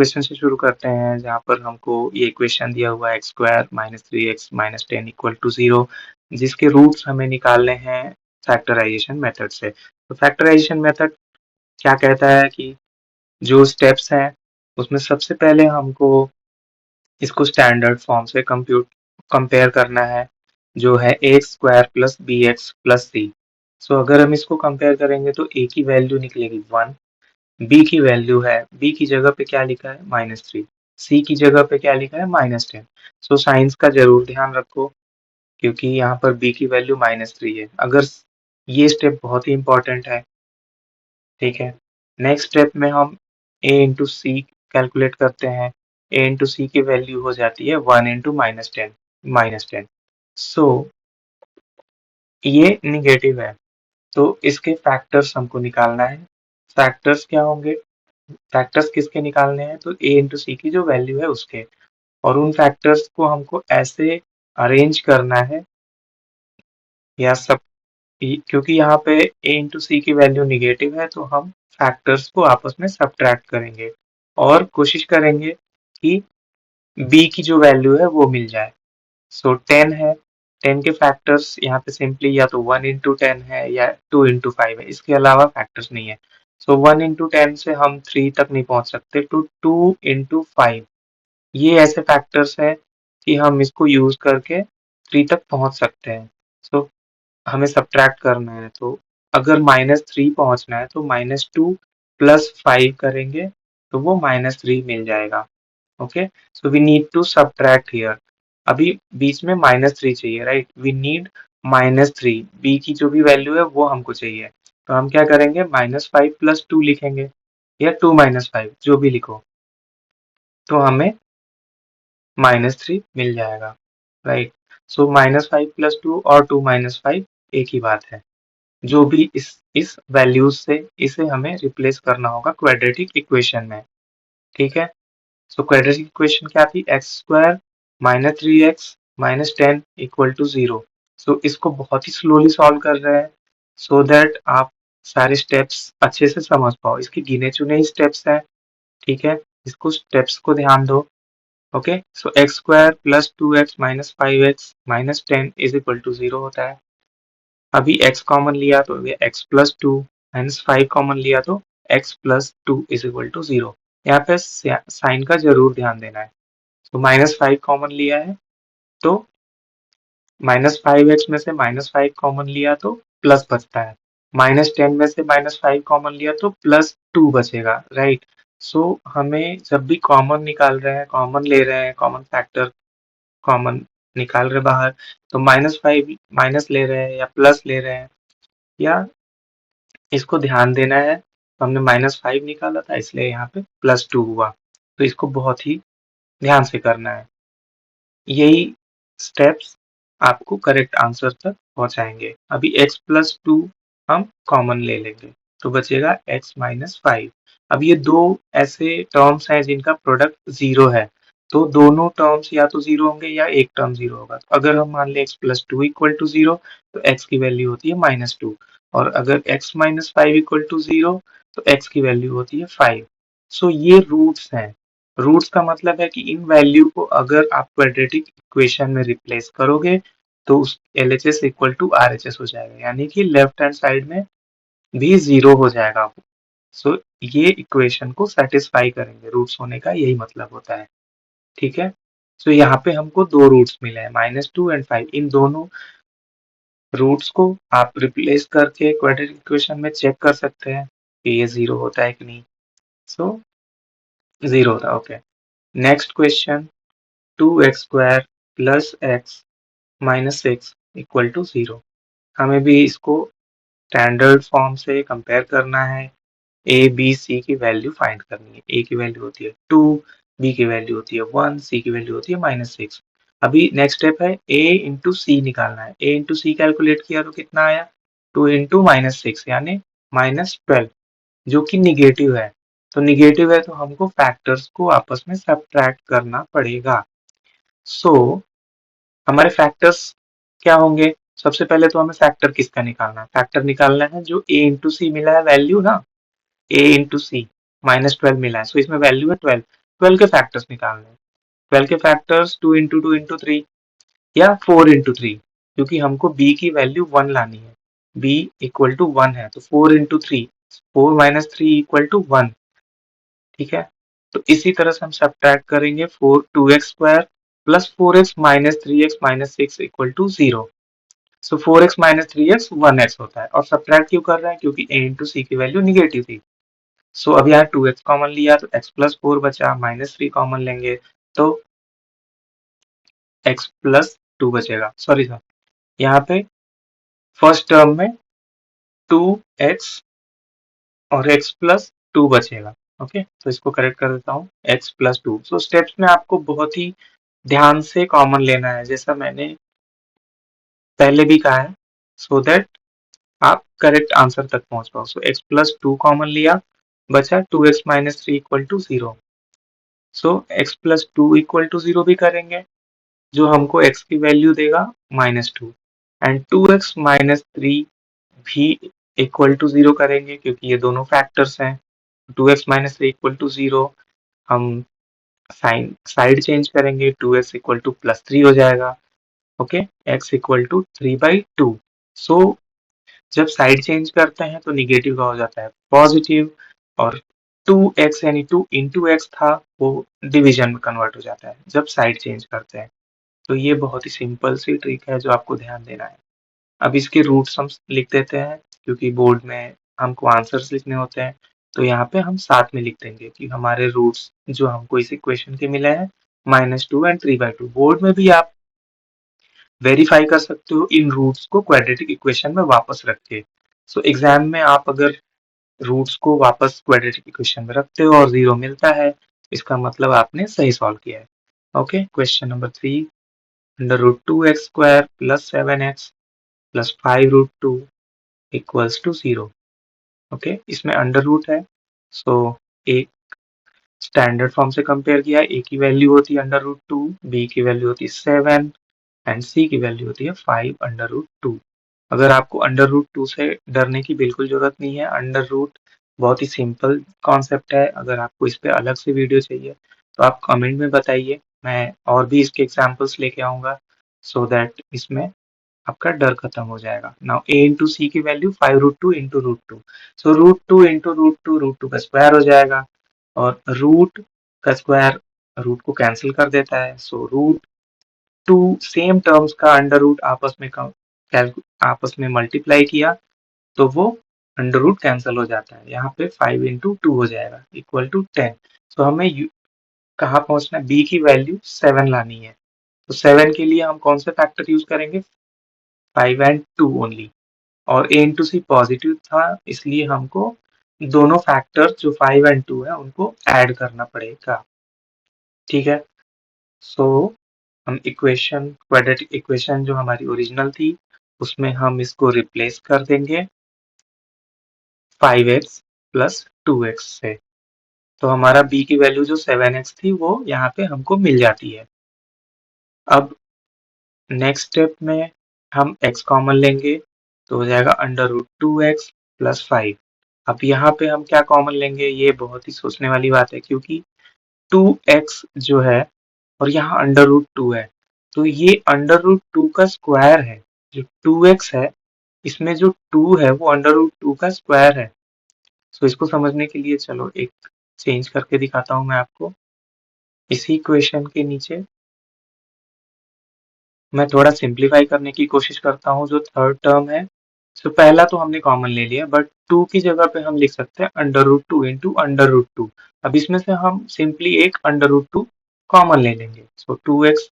Question से शुरू करते हैं जहाँ पर हमको ये इक्वेशन दिया हुआ है x square minus 3x minus 10 equal to 0 जिसके रूट्स हमें निकालने हैं फैक्टराइजेशन मेथड से। तो फैक्टराइजेशन मेथड क्या कहता है कि जो स्टेप्स हैं उसमें सबसे पहले हमको इसको स्टैंडर्ड फॉर्म से कंपेयर करना है जो है x square plus b x plus c. So अगर हम इसको कंपेयर करेंगे तो ए की वैल्यू निकलेगी 1, बी की वैल्यू है, बी की जगह पे क्या लिखा है -3, सी की जगह पे क्या लिखा है -10। सो साइंस का जरूर ध्यान रखो क्योंकि यहाँ पर बी की वैल्यू -3 है। अगर ये स्टेप बहुत ही इंपॉर्टेंट है, ठीक है। नेक्स्ट स्टेप में हम ए इंटू सी कैलकुलेट करते हैं। ए इंटू सी की वैल्यू हो जाती है 1 इंटू -10। सो ये निगेटिव है, तो इसके फैक्टर्स हमको निकालना है। फैक्टर्स क्या होंगे? फैक्टर्स किसके निकालने हैं? तो ए इंटू सी की जो वैल्यू है उसके, और उन फैक्टर्स को हमको ऐसे अरेंज करना है या सब, क्योंकि यहाँ पे ए इंटू सी की वैल्यू निगेटिव है तो हम फैक्टर्स को आपस में सब्ट्रैक्ट करेंगे और कोशिश करेंगे कि बी की जो वैल्यू है वो मिल जाए। सो 10 है, 10 के फैक्टर्स यहाँ पे सिंपली या तो 1 इंटू 10 है या 2 इंटू 5 है, इसके अलावा फैक्टर्स नहीं है। सो 1 इंटू 10 से हम 3 तक नहीं पहुंच सकते, तो 2 इंटू 5 ये ऐसे फैक्टर्स हैं कि हम इसको यूज करके 3 तक पहुंच सकते हैं। सो हमें सब्ट्रैक्ट करना है, तो अगर -3 पहुंचना है तो -2 प्लस 5 करेंगे तो वो -3 मिल जाएगा। Okay, so we need to subtract here. अभी बीच में -3 चाहिए, राइट? वी नीड -3, बी की जो भी वैल्यू है वो हमको चाहिए। तो हम क्या करेंगे, -5 प्लस 2 लिखेंगे या 2 -5 जो भी लिखो, तो हमें -3 मिल जाएगा, राइट? सो -5 प्लस 2 और 2 -5 एक ही बात है। जो भी इस वैल्यूज से इसे हमें रिप्लेस करना होगा क्वाड्रेटिक इक्वेशन में, ठीक है। सो क्वाड्रेटिक इक्वेशन क्या थी? X square minus 3x minus 10 equal to 0। So इसको बहुत ही स्लोली सॉल्व कर रहे हैं सो दैट आप सारे स्टेप्स अच्छे से समझ पाओ। इसके गिने चुने ही स्टेप्स हैं, ठीक है, इसको स्टेप्स को ध्यान दो। Okay, so x square plus 2x minus 5x minus 10 is equal to 0 होता है। अभी x कॉमन लिया तो ये x प्लस 2 माइनस 5 कॉमन लिया तो x plus 2 is equal to 0। यहाँ पे साइन का जरूर ध्यान देना है। तो -5 कॉमन लिया है तो -5x में से -5 कॉमन लिया तो प्लस बचता है, -10 में से -5 कॉमन लिया तो +2 बचेगा, राइट? सो हमें जब भी कॉमन निकाल रहे हैं, कॉमन ले रहे हैं, कॉमन फैक्टर कॉमन निकाल रहे बाहर, तो -5 माइनस ले रहे हैं या प्लस ले रहे हैं, या इसको ध्यान देना है। तो हमने -5 निकाला था इसलिए यहाँ पे +2 हुआ, तो इसको बहुत ही ध्यान से करना है। यही स्टेप्स आपको करेक्ट आंसर तक पहुंचाएंगे। अभी x प्लस 2 हम कॉमन ले लेंगे तो बचेगा x माइनस 5। अब ये दो ऐसे टर्म्स हैं जिनका प्रोडक्ट 0 है, तो दोनों टर्म्स या तो 0 होंगे या एक टर्म 0 होगा। तो अगर हम मान लें x प्लस 2 इक्वल टू 0 तो x की वैल्यू होती है -2, और अगर x माइनस 5 इक्वल टू 0 तो x की वैल्यू होती है 5। सो ये रूट्स हैं। रूट्स का मतलब है कि इन वैल्यू को अगर आप क्वाड्रेटिक इक्वेशन में रिप्लेस करोगे तो उस LHS इक्वल टू RHS हो जाएगा, यानी कि लेफ्ट हैंड साइड में भी 0 हो जाएगा। सो ये इक्वेशन को सेटिस्फाई करेंगे, रूट्स होने का यही मतलब होता है, ठीक है। सो यहाँ पे हमको दो रूट्स मिले हैं, -2 एंड 5। इन दोनों रूट्स को आप रिप्लेस करके क्वाड्रेटिक इक्वेशन में चेक कर सकते हैं कि ये 0 होता है कि नहीं। सो 0 होता है, okay. Next question, 2x square plus x minus 6 equal to 0। हमें भी इसको स्टैंडर्ड फॉर्म से कंपेयर करना है। ए बी सी की वैल्यू फाइंड करनी है। ए की वैल्यू होती है 2, बी की वैल्यू होती है 1, सी की वैल्यू होती है -6। अभी नेक्स्ट स्टेप है ए इंटू सी निकालना है। ए इंटू सी कैलकुलेट किया तो कितना आया? 2 इंटू -6 यानी -12, जो कि निगेटिव है। तो निगेटिव है तो हमको फैक्टर्स को आपस में सब्ट्रैक्ट करना पड़ेगा। सो हमारे फैक्टर्स क्या होंगे? सबसे पहले तो हमें फैक्टर किसका निकालना है? फैक्टर निकालना है जो a इंटू सी मिला है वैल्यू ना, a इंटू सी -12 मिला है, सो इसमें वैल्यू है 12। 12 के फैक्टर्स निकालने हैं। 12 के फैक्टर्स 2 इंटू 2 इंटू 3 या 4 इंटू 3, क्योंकि हमको b की वैल्यू 1 लानी है। b इक्वल टू 1 है तो 4 इंटू 3, 4 माइनस 3 इक्वल टू 1। ठीक है, तो इसी तरह से हम सब्ट्रैक्ट करेंगे 2x square plus 4x minus 3x minus 6 equal to 0। So 4x minus 3x 1x होता है, और सब्ट्रैक्ट क्यों कर रहे हैं, क्योंकि a इंटू सी की वैल्यू निगेटिव थी। सो अब यहाँ 2x कॉमन लिया तो x प्लस 4 बचा, माइनस 3 कॉमन लेंगे तो x प्लस 2 बचेगा। सॉरी सर, यहाँ पे फर्स्ट टर्म में 2x और x प्लस 2 बचेगा। ओके, तो इसको करेक्ट कर देता हूँ, x प्लस 2। सो स्टेप्स में आपको बहुत ही ध्यान से कॉमन लेना है, जैसा मैंने पहले भी कहा है, सो दैट आप करेक्ट आंसर तक पहुंच पाओ। सो x प्लस 2 कॉमन लिया, बचा 2x minus 3 equal to 0। So x plus 2 equal to 0 भी करेंगे, जो हमको x की वैल्यू देगा -2, एंड 2x माइनस 3 भी इक्वल टू 0 करेंगे, क्योंकि ये दोनों फैक्टर्स हैं। 2x माइनस 3 इक्वल टू 0, हम साइन साइड चेंज करेंगे, 2x इक्वल टू प्लस 3 हो जाएगा। Okay, x equal to 3/2। So जब साइड चेंज करते हैं तो निगेटिव का हो जाता है पॉजिटिव, और 2x यानी 2 इंटू एक्स था वो डिवीजन में कन्वर्ट हो जाता है जब साइड चेंज करते हैं। तो ये बहुत ही सिंपल सी ट्रिक है जो आपको ध्यान देना है। अब इसके रूट्स हम लिख देते हैं, क्योंकि बोर्ड में हमको आंसर्स लिखने होते हैं, तो यहाँ पे हम साथ में लिख देंगे कि हमारे रूट्स जो हमको इस इक्वेशन के मिले हैं -2 एंड 3/2। बोर्ड में भी आप वेरीफाई कर सकते हो इन रूट्स को क्वाड्रेटिक इक्वेशन में वापस रख के। सो एग्जाम में आप अगर रूट्स को वापस क्वाड्रेटिक इक्वेशन में रखते हो और 0 मिलता है, इसका मतलब आपने सही सॉल्व किया है। Okay, question number 3, √2x square plus 7x plus 5√2 equals to 0। Okay, इसमें अंडर रूट है, सो एक स्टैंडर्ड फॉर्म से कंपेयर किया, a की वैल्यू होती है √2, b की वैल्यू होती है 7 एंड c की वैल्यू होती है 5√2। अगर आपको अंडर रूट 2 से डरने की बिल्कुल जरूरत नहीं है। अंडर रूट बहुत ही सिंपल कॉन्सेप्ट है। अगर आपको इस पे अलग से वीडियो चाहिए तो आप कमेंट में बताइए, मैं और भी इसके एग्जांपल्स लेके आऊंगा, सो दैट इसमें आपका डर खत्म हो जाएगा। नाउ a इंटू सी की वैल्यू 5√2 इंटू √2, सो √2 इंटू √2 का स्क्वायर हो जाएगा, और रूट का स्क्वायर रूट को कैंसिल कर देता है। सो √2 सेम टर्म्स का अंडर रूट आपस में मल्टीप्लाई किया तो वो अंडर रूट कैंसिल हो जाता है। यहाँ पे 5 इंटू 2 हो जाएगा इक्वल टू 10। तो हमें कहाँ पहुंचना है, b की वैल्यू 7 लानी है। तो 7 के लिए हम कौन से फैक्टर यूज करेंगे, 5 एंड 2 ओनली, और a इंटू सी पॉजिटिव था, इसलिए हमको दोनों फैक्टर जो 5 एंड 2 है उनको ऐड करना पड़ेगा। ठीक है, सो हम इक्वेशन क्वाड्रेटिक इक्वेशन जो हमारी ओरिजिनल थी उसमें हम इसको रिप्लेस कर देंगे 5x प्लस 2x से। तो हमारा b की वैल्यू जो 7x थी वो यहाँ पे हमको मिल जाती है। अब नेक्स्ट स्टेप में हम x कॉमन लेंगे तो हो जाएगा √2x प्लस 5। अब यहाँ पे हम क्या कॉमन लेंगे, ये बहुत ही सोचने वाली बात है, क्योंकि 2x जो है और यहाँ √2 है, तो ये √2 का स्क्वायर है। जो 2x है इसमें जो 2 है वो √2 का स्क्वायर है। सो इसको समझने के लिए चलो एक चेंज करके दिखाता हूँ मैं आपको। इसी इक्वेशन के नीचे मैं थोड़ा सिंप्लीफाई करने की कोशिश करता हूँ। जो थर्ड टर्म है, सो पहला तो हमने कॉमन ले लिया, बट 2 की जगह पे हम लिख सकते हैं √2 इंटू √2। अब इसमें से हम सिंपली एक √2 कॉमन ले लेंगे। सो 2x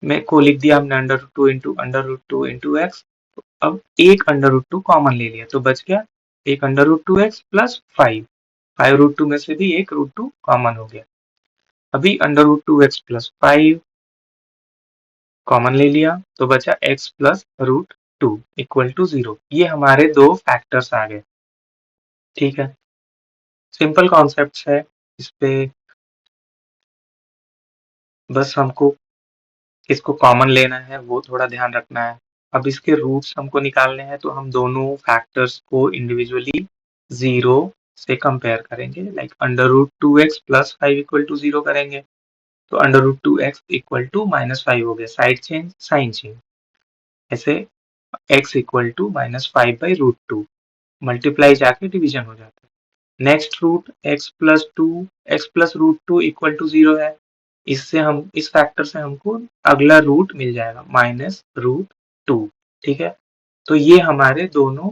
में को लिख दिया हमने √2 इंटू √2 इंटू एक्स। अब एक √2 कॉमन ले लिया तो बच गया एक √2x प्लस 5। 5√2 में से भी एक √2 कॉमन हो गया। अभी √2x प्लस 5 कॉमन ले लिया तो बचा x प्लस √2 इक्वल टू 0। ये हमारे दो फैक्टर्स आ गए। ठीक है, सिंपल कॉन्सेप्ट है, इस पे बस हमको किसको कॉमन लेना है वो थोड़ा ध्यान रखना है। अब इसके रूट्स हमको निकालने हैं, तो हम दोनों फैक्टर्स को इंडिविजुअली 0 से कंपेयर करेंगे, लाइक √2x + 5 = 0 करेंगे, तो √2x = -5 हो गया, साइड चेंज साइन चेंज, ऐसे x = -5/√2 मल्टीप्लाई जाके डिवीजन हो जाता है। नेक्स्ट रूट x + 2 x + √2 = 0 है, इससे हम इस फैक्टर से हमको अगला रूट मिल जाएगा -√2, ठीक है। तो ये हमारे दोनों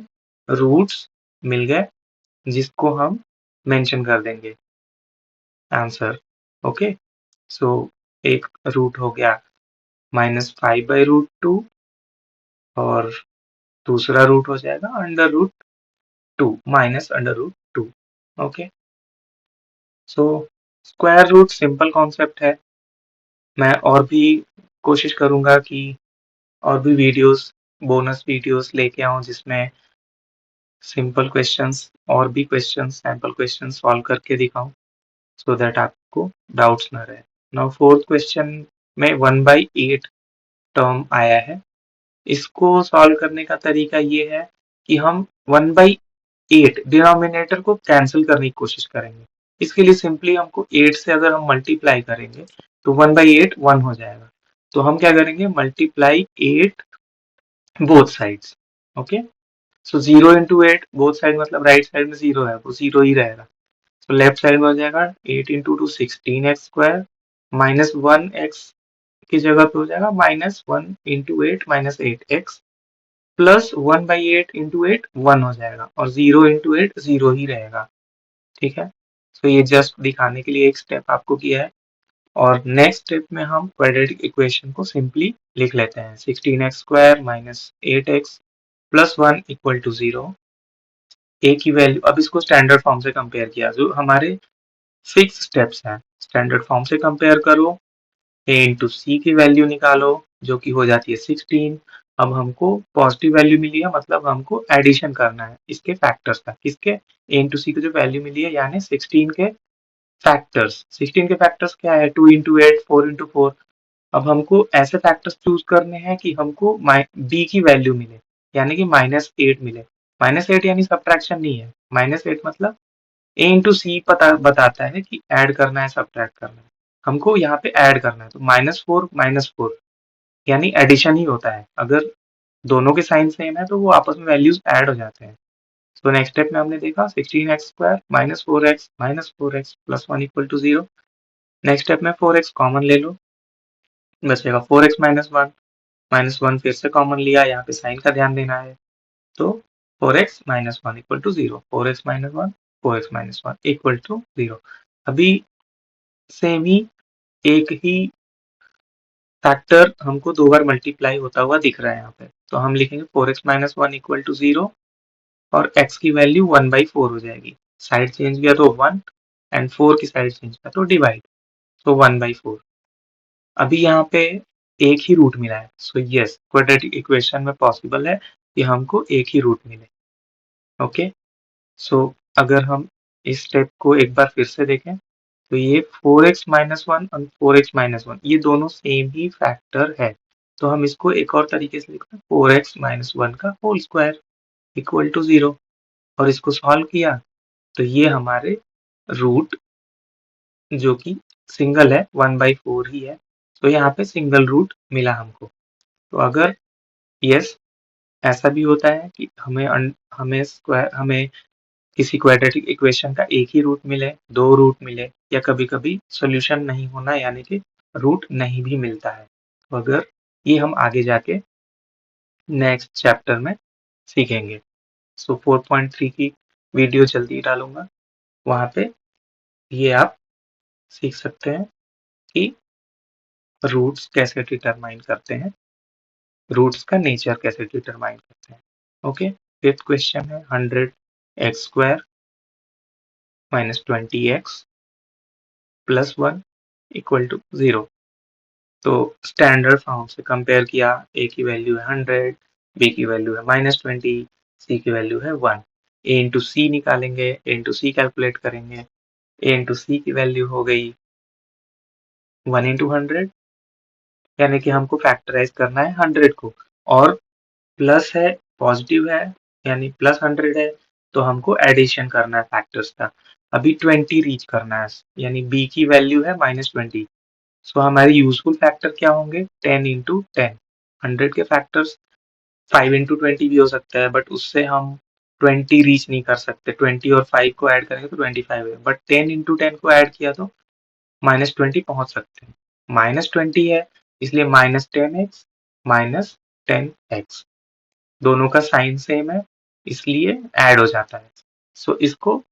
रूट्स मिल गए जिसको हम मेंशन कर देंगे आंसर। ओके, सो एक रूट हो गया -5/√2 और दूसरा रूट हो जाएगा √2 -√2। Okay, so square root simple concept है। मैं और भी कोशिश करूंगा कि और भी वीडियोस, बोनस वीडियोस लेके आऊं जिसमें सिंपल क्वेश्चंस और भी क्वेश्चंस, सैंपल क्वेश्चन सॉल्व करके दिखाऊं, सो दैट आपको डाउट्स ना रहे। नाउ फोर्थ क्वेश्चन में 1/8 टर्म आया है। इसको सॉल्व करने का तरीका ये है कि हम 1/8 डिनोमिनेटर को कैंसिल करने की कोशिश करेंगे। इसके लिए सिंपली हमको 8 से अगर हम मल्टीप्लाई करेंगे तो 1/8 1 हो जाएगा। तो हम क्या करेंगे, मल्टीप्लाई 8 बोथ साइड्स। ओके, सो 0 × 8 बोथ साइड मतलब राइट साइड में 0 है, वो 0 ही रहेगा। तो लेफ्ट साइड में हो जाएगा 8 × 2 16x² -1x की जगह पे हो जाएगा -1 × 8 -8x प्लस 1/8 × 8 1 हो जाएगा और 0 × 8 0 ही रहेगा, ठीक है। तो ये जस्ट दिखाने के लिए एक स्टेप आपको किया है। और नेक्स्ट स्टेप में हम क्वाड्रेटिक इक्वेशन को सिंपली लिख लेते हैं, 16x² -8x प्लस 1 = 0। ए की वैल्यू, अब इसको स्टैंडर्ड फॉर्म से कंपेयर किया, जो हमारे 6 स्टेप्स हैं, स्टैंडर्ड फॉर्म से कंपेयर करो, a इंटू सी की वैल्यू निकालो जो कि हो जाती है 16। अब हमको पॉजिटिव वैल्यू मिली है, मतलब हमको एडिशन करना है इसके फैक्टर्स का, किसके, a इंटू सी की जो वैल्यू मिली है यानी 16 के फैक्टर्स। 16 के फैक्टर्स क्या है, 2 × 8 4 × 4। अब हमको ऐसे फैक्टर्स चूज करने हैं कि हमको b की वैल्यू मिले, यानी कि -8 मिले। -8 यानी सब्ट्रैक्शन नहीं है, -8 मतलब a इंटू सी पता बताता है कि ऐड करना है सब्ट्रैक्ट करना है, हमको यहाँ पे ऐड करना है, तो -4 -4 यानी एडिशन ही होता है। अगर दोनों के साइन सेम है तो वो आपस में वैल्यूज ऐड हो जाते हैं। तो नेक्स्ट स्टेप में हमने देखा 16x² -4x -4x plus 1 = 0। Next step में 4x कॉमन ले लो, बचेगा 4x -1 फिर से कॉमन लिया, यहाँ पे साइन का ध्यान देना है, तो 4x -1 = 0, 4x -1 4x -1 = 0। अभी सेम ही एक ही फैक्टर हमको दो बार मल्टीप्लाई होता हुआ दिख रहा है यहाँ पे, तो हम लिखेंगे 4x -1 = 0 और x की वैल्यू 1/4 हो जाएगी, साइड चेंज किया तो 1 एंड 4 की साइड चेंज किया तो डिवाइड, तो 1/4। अभी यहाँ पे एक ही रूट मिला है, सो यस क्वाड्रेटिक इक्वेशन में पॉसिबल है कि हमको एक ही रूट मिले। ओके, सो अगर हम इस स्टेप को एक बार फिर से देखें तो ये 4x -1 और 4x -1 ये दोनों सेम ही फैक्टर है, तो हम इसको एक और तरीके से लिखते हैं 4x -1 का होल स्क्वायर = 0। और इसको सॉल्व किया तो ये हमारे रूट जो कि सिंगल है 1/4 ही है, तो यहाँ पे सिंगल रूट मिला हमको। तो अगर यस ऐसा भी होता है कि हमें किसी क्वाड्रेटिक इक्वेशन का एक ही रूट मिले, दो रूट मिले, या कभी कभी सोल्यूशन नहीं होना यानी कि रूट नहीं भी मिलता है, तो अगर ये हम आगे जाके नेक्स्ट चैप्टर में सीखेंगे। सो 4.3 की वीडियो जल्दी डालूंगा, वहां पे ये आप सीख सकते हैं कि रूट्स कैसे डिटरमाइन करते हैं, रूट्स का नेचर कैसे डिटरमाइन करते हैं। ओके, फिफ्थ क्वेश्चन है 100x² -20x प्लस 1 = 0। तो स्टैंडर्ड फॉर्म से कंपेयर किया, ए की वैल्यू है 100, बी की वैल्यू है -20, सी की वैल्यू है 1। ए इंटू सी निकालेंगे, ए इंटू सी कैलकुलेट करेंगे, ए इंटू सी की वैल्यू हो गई 1 × 100, यानी कि हमको फैक्टराइज करना है 100 को, और प्लस है पॉजिटिव है यानी +100 है, तो हमको एडिशन करना है फैक्टर्स का। अभी 20 रीच करना है, यानी b की वैल्यू है -20। सो हमारे यूजफुल फैक्टर क्या होंगे? 10 इंटू 10। 100 के फैक्टर्स 5 इंटू 20 भी हो सकता है, बट उससे हम 20 रीच नहीं कर सकते। 20 और 5 को ऐड करेंगे तो 25 है, बट 10 इंटू 10 को ऐड किया तो -20 पहुंच सकते हैं। -20 है, इसलिए -10x -10x, दोनों का साइन सेम है, इसलिए ऐड हो जाता है। सो इसको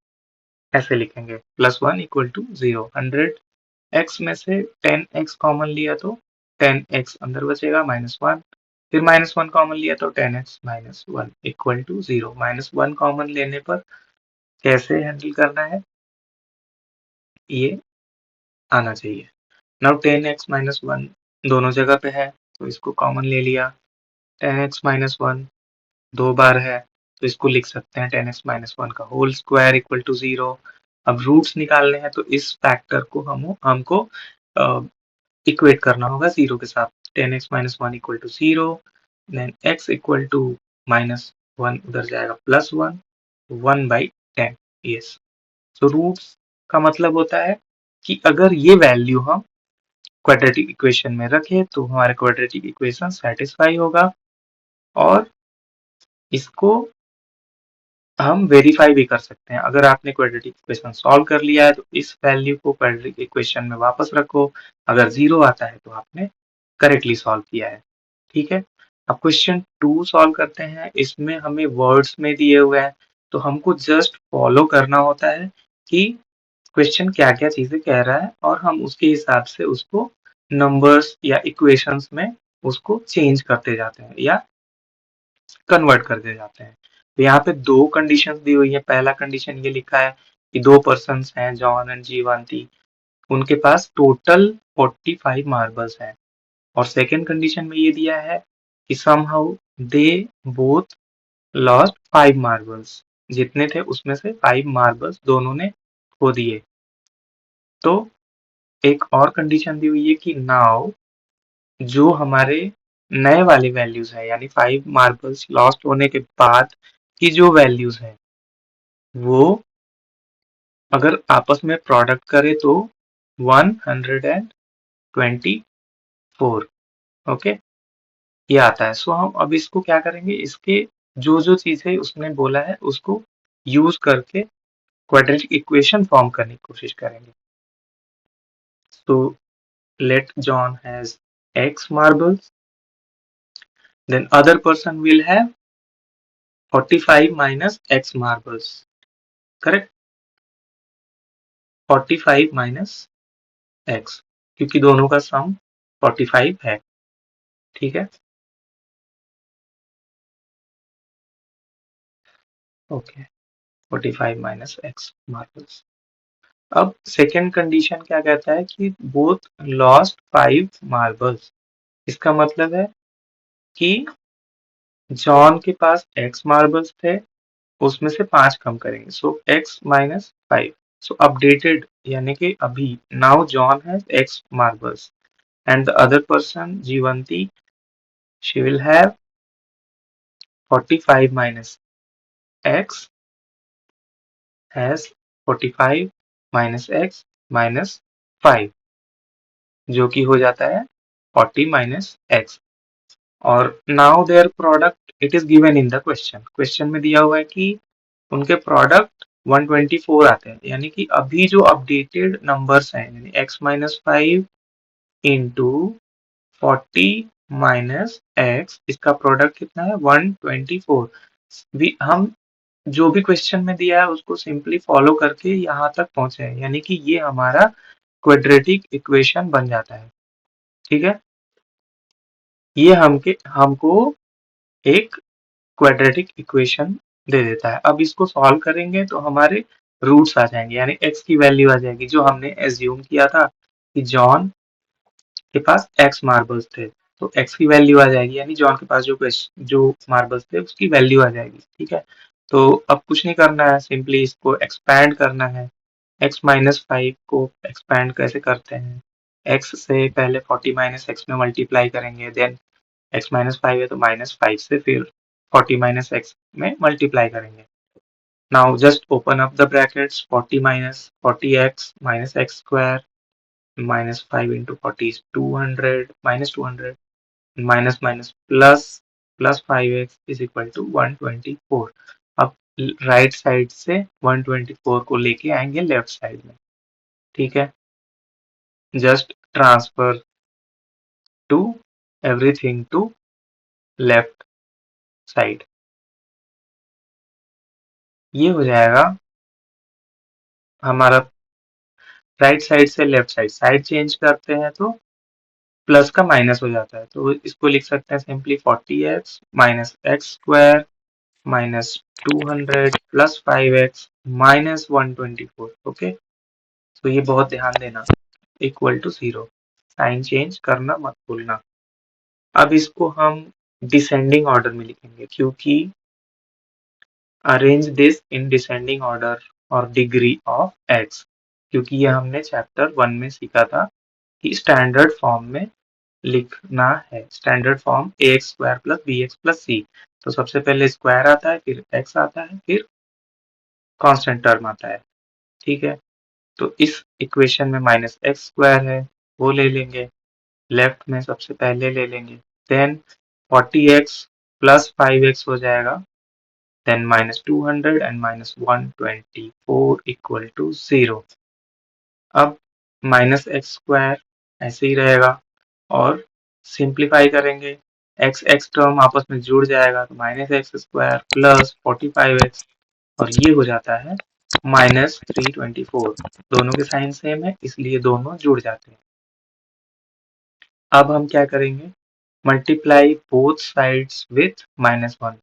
ऐसे लिखेंगे, +1 = 0। 100x में से 10x कॉमन लिया तो 10x अंदर बचेगा, -1। फिर -1 कॉमन लिया तो 10x -1 = 0। -1 कॉमन लेने पर कैसे हैंडल करना है, ये आना चाहिए। नाउ 10x -1 दोनों जगह पे है, तो इसको कॉमन ले लिया। 10x -1 दो बार है, तो इसको लिख सकते हैं 10x -1 का होल स्क्वायर = 0। अब रूट्स निकालने हैं, तो इस फैक्टर को हमको इक्वेट करना होगा 0 के साथ। 10x -1 = 0, देन x = -1 उधर जाएगा +1, 1/10। यस, तो रूट्स का मतलब होता है कि अगर ये वैल्यू हम क्वाड्रेटिक इक्वेशन में रखें तो हमारा क्वाड्रेटिक इक्वेशन सेटिस्फाई होगा, और इसको हम वेरीफाई भी कर सकते हैं। अगर आपने क्वाड्रेटिक इक्वेशन सॉल्व कर लिया है तो इस वैल्यू को क्वाड्रेटिक इक्वेशन में वापस रखो। अगर 0 आता है तो आपने करेक्टली सॉल्व किया है। ठीक है, अब क्वेश्चन 2 सॉल्व करते हैं। इसमें हमें वर्ड्स में दिए हुए हैं, तो हमको जस्ट फॉलो करना होता है कि क्वेश्चन क्या क्या चीजें कह रहा है, और हम उसके हिसाब से उसको नंबर्स या इक्वेशंस में उसको चेंज करते जाते हैं या कन्वर्ट करते जाते हैं। तो यहाँ पे दो कंडीशन दी हुई है। पहला कंडीशन ये लिखा है कि दो पर्सन हैं, जॉन एंड जीवांती, उनके पास टोटल 45 मार्बल्स हैं। और सेकेंड कंडीशन में ये दिया है कि somehow they both lost 5 marbles, जितने थे उसमें से 5 मार्बल्स दोनों ने खो दिए। तो एक और कंडीशन दी हुई है कि नाउ जो हमारे नए वाले वैल्यूज है, यानी 5 मार्बल्स लॉस्ट होने के बाद की जो वैल्यूज है, वो अगर आपस में प्रोडक्ट करे तो 124। ओके, ये आता है। सो हम अब इसको क्या करेंगे, इसके जो जो चीजें उसने बोला है उसको यूज करके क्वाड्रेटिक इक्वेशन फॉर्म करने की कोशिश करेंगे। तो let John has X marbles, then other person will have 45 minus X marbles. Correct, 45 minus X, क्योंकि दोनों का सम 45 है। ठीक है, ओके, 45 माइनस X मार्बल्स। अब सेकेंड कंडीशन क्या कहता है कि बोथ लॉस्ट 5 मार्बल्स। इसका मतलब है कि जॉन के पास X मार्बल्स थे, उसमें से 5 कम करेंगे, सो X माइनस 5। सो अपडेटेड, यानी कि अभी now John has X marbles and the other person Jivanti, she will have 45 minus X has 45 minus X minus 5, जो कि हो जाता है 40 minus X। और now their product it is given in the question. Question में दिया हुआ है कि उनके प्रोडक्ट 124 आते हैं, यानी कि अभी जो अपडेटेड नंबर्स हैं, यानी x minus 5 into 40 minus x, इसका प्रोडक्ट कितना है 124। भी हम जो भी क्वेश्चन में दिया है उसको सिंपली फॉलो करके यहाँ तक पहुंचे हैं, यानी कि ये हमारा क्वाड्रेटिक इक्वेशन बन जाता है। ठीक है, ये हमको एक क्वाड्रेटिक इक्वेशन दे देता है। अब इसको सॉल्व करेंगे तो हमारे रूट्स आ जाएंगे, यानी x की वैल्यू आ जाएगी, जो हमने एज्यूम किया था कि जॉन के पास x मार्बल्स थे, तो x की वैल्यू आ जाएगी, यानी जॉन के पास जो मार्बल्स थे उसकी वैल्यू आ जाएगी। ठीक है, तो अब कुछ नहीं करना है, सिंपली इसको एक्सपैंड करना है। x माइनस 5 को एक्सपैंड कैसे करते हैं, x से पहले 40 माइनस x में मल्टीप्लाई करेंगे, देन x माइनस 5 है तो -5 से फिर 40 माइनस x में मल्टीप्लाई करेंगे। Now just open up the brackets. 40 minus 40x minus x square minus 5 into 40 is 200 minus 200 minus minus plus 5x is equal to 124. अब right side से 124 को लेके आएंगे लेफ्ट साइड में. ठीक है, just transfer to everything to left side. ये हो जाएगा हमारा राइट साइड से लेफ्ट साइड. साइड चेंज करते हैं तो प्लस का माइनस हो जाता है, तो इसको लिख सकते हैं simply 40x minus x square minus 200 plus 5x minus 124. Okay, तो ये बहुत ध्यान देना, इक्वल टू 0. साइन चेंज करना मत भूलना. अब इसको हम डिसेंडिंग ऑर्डर में लिखेंगे, क्योंकि arrange this in descending order और डिग्री ऑफ x, क्योंकि ये हमने चैप्टर 1 में सीखा था कि स्टैंडर्ड फॉर्म में लिखना है. Standard form ax square plus bx plus c. तो सबसे पहले स्क्वायर आता है, फिर x आता है, फिर कांस्टेंट टर्म आता है. ठीक है, तो इस इक्वेशन में माइनस एक्स स्क्वायर है, वो ले लेंगे. लेफ्ट में सबसे पहले ले लेंगे. देन 40x प्लस 5x हो जाएगा. Then minus 200 and minus 124 equal to 0. अब माइनस एक्स स्क्वायर ऐसे ही रहेगा और सिंप्लीफाई करेंगे. एक्स एक्स टर्म आपस में जुड़ जाएगा, तो minus x square plus 45x, और ये हो जाता है माइनस 324. दोनों के साइन सेम है, इसलिए दोनों जुड़ जाते हैं. अब हम क्या करेंगे, मल्टीप्लाई बोथ साइड्स विथ -1.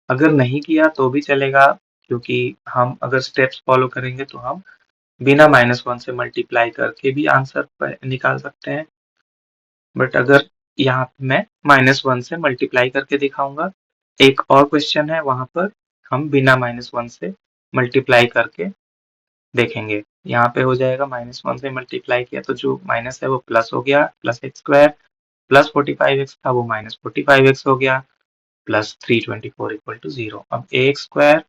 अगर नहीं किया तो भी चलेगा, क्योंकि हम अगर स्टेप्स फॉलो करेंगे तो हम बिना -1 से मल्टीप्लाई करके भी आंसर निकाल सकते हैं. बट अगर यहाँ मैं -1 से मल्टीप्लाई करके दिखाऊंगा. एक और क्वेश्चन है, वहां पर हम बिना -1 से मल्टीप्लाई करके देखेंगे. यहाँ पे हो जाएगा -1 से मल्टीप्लाई किया तो जो माइनस है वो प्लस हो गया, plus x square plus 45x था वो माइनस 45x हो गया, प्लस 324 इक्वल टू 0. अब a x square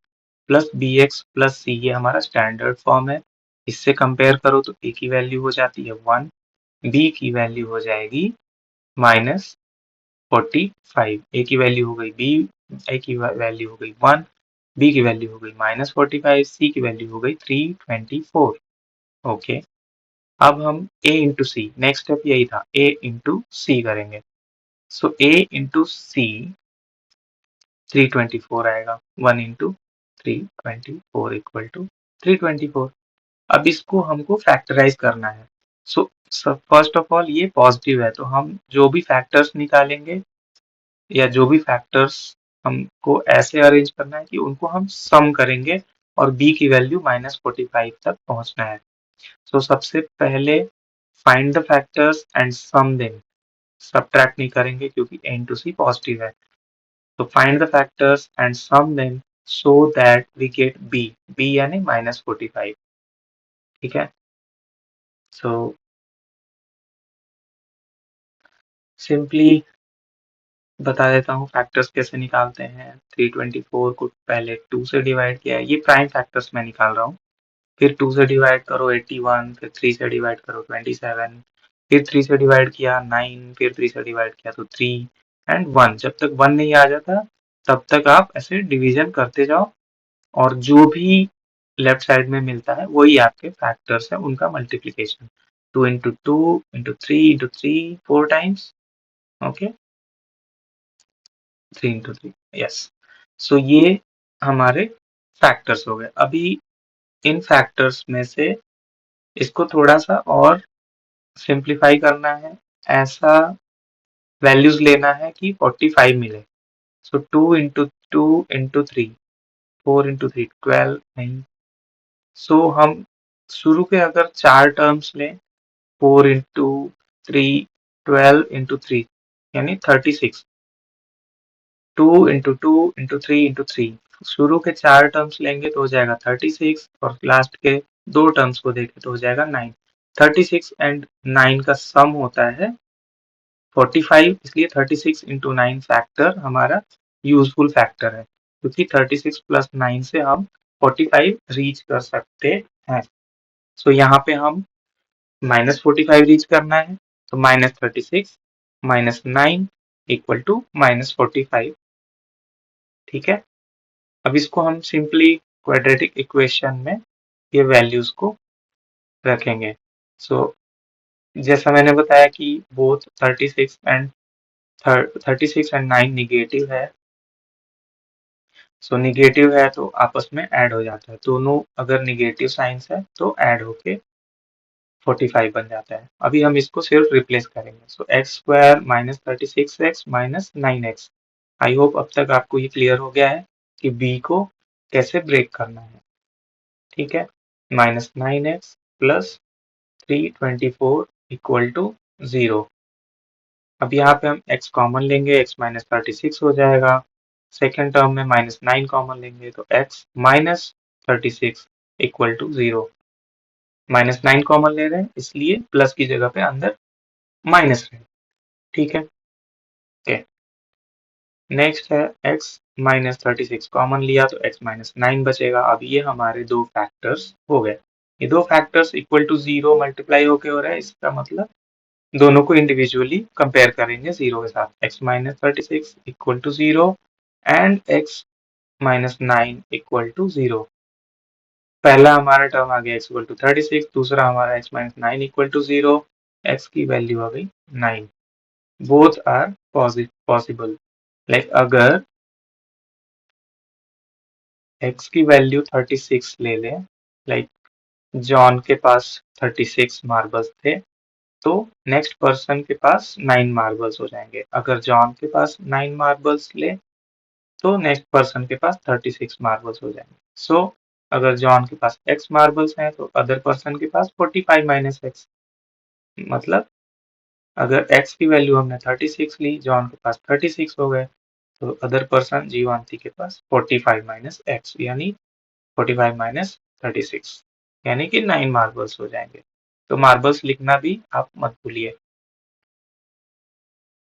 plus b x plus c, ये हमारा स्टैंडर्ड फॉर्म है. इससे कंपेयर करो तो ए की वैल्यू हो जाती है 1, बी की वैल्यू हो जाएगी -45. ए की वैल्यू हो गई बी, ए की वैल्यू हो गई 1, बी की वैल्यू हो गई -45, सी की वैल्यू हो गई 324. ओके, अब हम a into C, next step यही था, a इंटू सी करेंगे. सो a इंटू सी 324 आएगा. 1 इंटू 324 इक्वल टू 324. अब इसको हमको फैक्टराइज करना है. सो फर्स्ट ऑफ ऑल ये पॉजिटिव है, तो हम जो भी फैक्टर्स निकालेंगे या जो भी फैक्टर्स हमको ऐसे अरेंज करना है कि उनको हम सम करेंगे और b की वैल्यू -45 तक पहुंचना है. सो सबसे पहले find the factors and sum them. Subtract नहीं करेंगे क्योंकि a इंटू सी पॉजिटिव है. तो find the factors and sum them so that we get b यानी -45. ठीक है, सो सिंपली बता देता हूँ फैक्टर्स कैसे निकालते हैं. 324 को पहले 2 से डिवाइड किया है, ये प्राइम फैक्टर्स मैं निकाल रहा हूँ. फिर 2 से डिवाइड करो 81, फिर 3 से डिवाइड करो 27, फिर 3 से डिवाइड किया 9, फिर 3 से डिवाइड किया तो 3 एंड 1. जब तक 1 नहीं आ जाता तब तक आप ऐसे डिवीजन करते जाओ, और जो भी लेफ्ट साइड में मिलता है वही आपके फैक्टर्स है, उनका multiplication. 2 into 2 into 3 into 3 4 times. Okay, 3 into 3, yes. So ये हमारे फैक्टर्स हो गए. अभी इन फैक्टर्स में से इसको थोड़ा सा और सिंप्लीफाई करना है. ऐसा वैल्यूज लेना है कि 45 मिले. सो 2 इंटू 2 इंटू 3, 4 इंटू 3 12 नहीं. सो हम शुरू के अगर 4 टर्म्स लें, 4 इंटू 3 12 इंटू 3 यानी 36, 2 इंटू 2 इंटू 3 इंटू 3, शुरू के 4 टर्म्स लेंगे तो हो जाएगा 36, और लास्ट के 2 टर्म्स को देखें तो हो जाएगा 9. 36 एंड 9 का सम होता है 45, इसलिए 36 इंटू 9 फैक्टर हमारा यूजफुल फैक्टर है, क्योंकि 36 प्लस 9 से हम 45 रीच कर सकते हैं। सो यहाँ पे हम -45 रीच करना है, तो -36 -9 इक्वल टू -45। ठीक है, अब इसको हम सिंपली क्वाड्रेटिक इक्वेशन में ये वैल्यूज को रखेंगे। सो जैसा मैंने बताया कि बोथ 36 एंड 9 निगेटिव है। सो निगेटिव है तो आपस में ऐड हो जाता है, दोनों अगर निगेटिव साइंस है तो ऐड होके 45 बन जाता है। अभी हम इसको सिर्फ रिप्लेस करेंगे। So x square -36x -9x। I hope अब तक आपको ये क्लियर हो गया है कि बी को कैसे ब्रेक करना है। ठीक है, -9x प्लस 324 इक्वल टू 0। अब यहाँ पे हम x कॉमन लेंगे, x -36 हो जाएगा। सेकेंड टर्म में -9 कॉमन लेंगे तो x -36 इक्वल टू 0। -9 कॉमन ले रहे हैं इसलिए प्लस की जगह पे अंदर माइनस है। ठीक है, ओके। नेक्स्ट है x -36 कॉमन लिया तो x -9 बचेगा। अब ये हमारे दो फैक्टर्स हो गए। ये दो फैक्टर्स इक्वल टू 0 मल्टीप्लाई होके हो रहा है, इसका मतलब दोनों को इंडिविजुअली कंपेयर करेंगे 0 के साथ। x -36 equal to 0 and x -9 equal to 0। पहला हमारा टर्म आ गया x इक्वल टू 36, दूसरा हमारा x -9 इक्वल टू 0। x की वैल्यू आ गई 9। Both are possible. लाइक अगर x की वैल्यू 36 ले लें, लाइक जॉन के पास 36 मार्बल्स थे, तो नेक्स्ट पर्सन के पास 9 मार्बल्स हो जाएंगे। अगर जॉन के पास 9 मार्बल्स ले तो नेक्स्ट पर्सन के पास 36 मार्बल्स हो जाएंगे। सो अगर जॉन के पास x मार्बल्स हैं तो अदर पर्सन के पास 45 माइनस x। मतलब अगर x की वैल्यू हमने 36 ली, जॉन के पास 36 हो गए, तो अदर पर्सन जीवांती के पास 45 माइनस x यानी 45 माइनस 36 यानी कि 9 मार्बल्स हो जाएंगे। तो मार्बल्स लिखना भी आप मत भूलिए।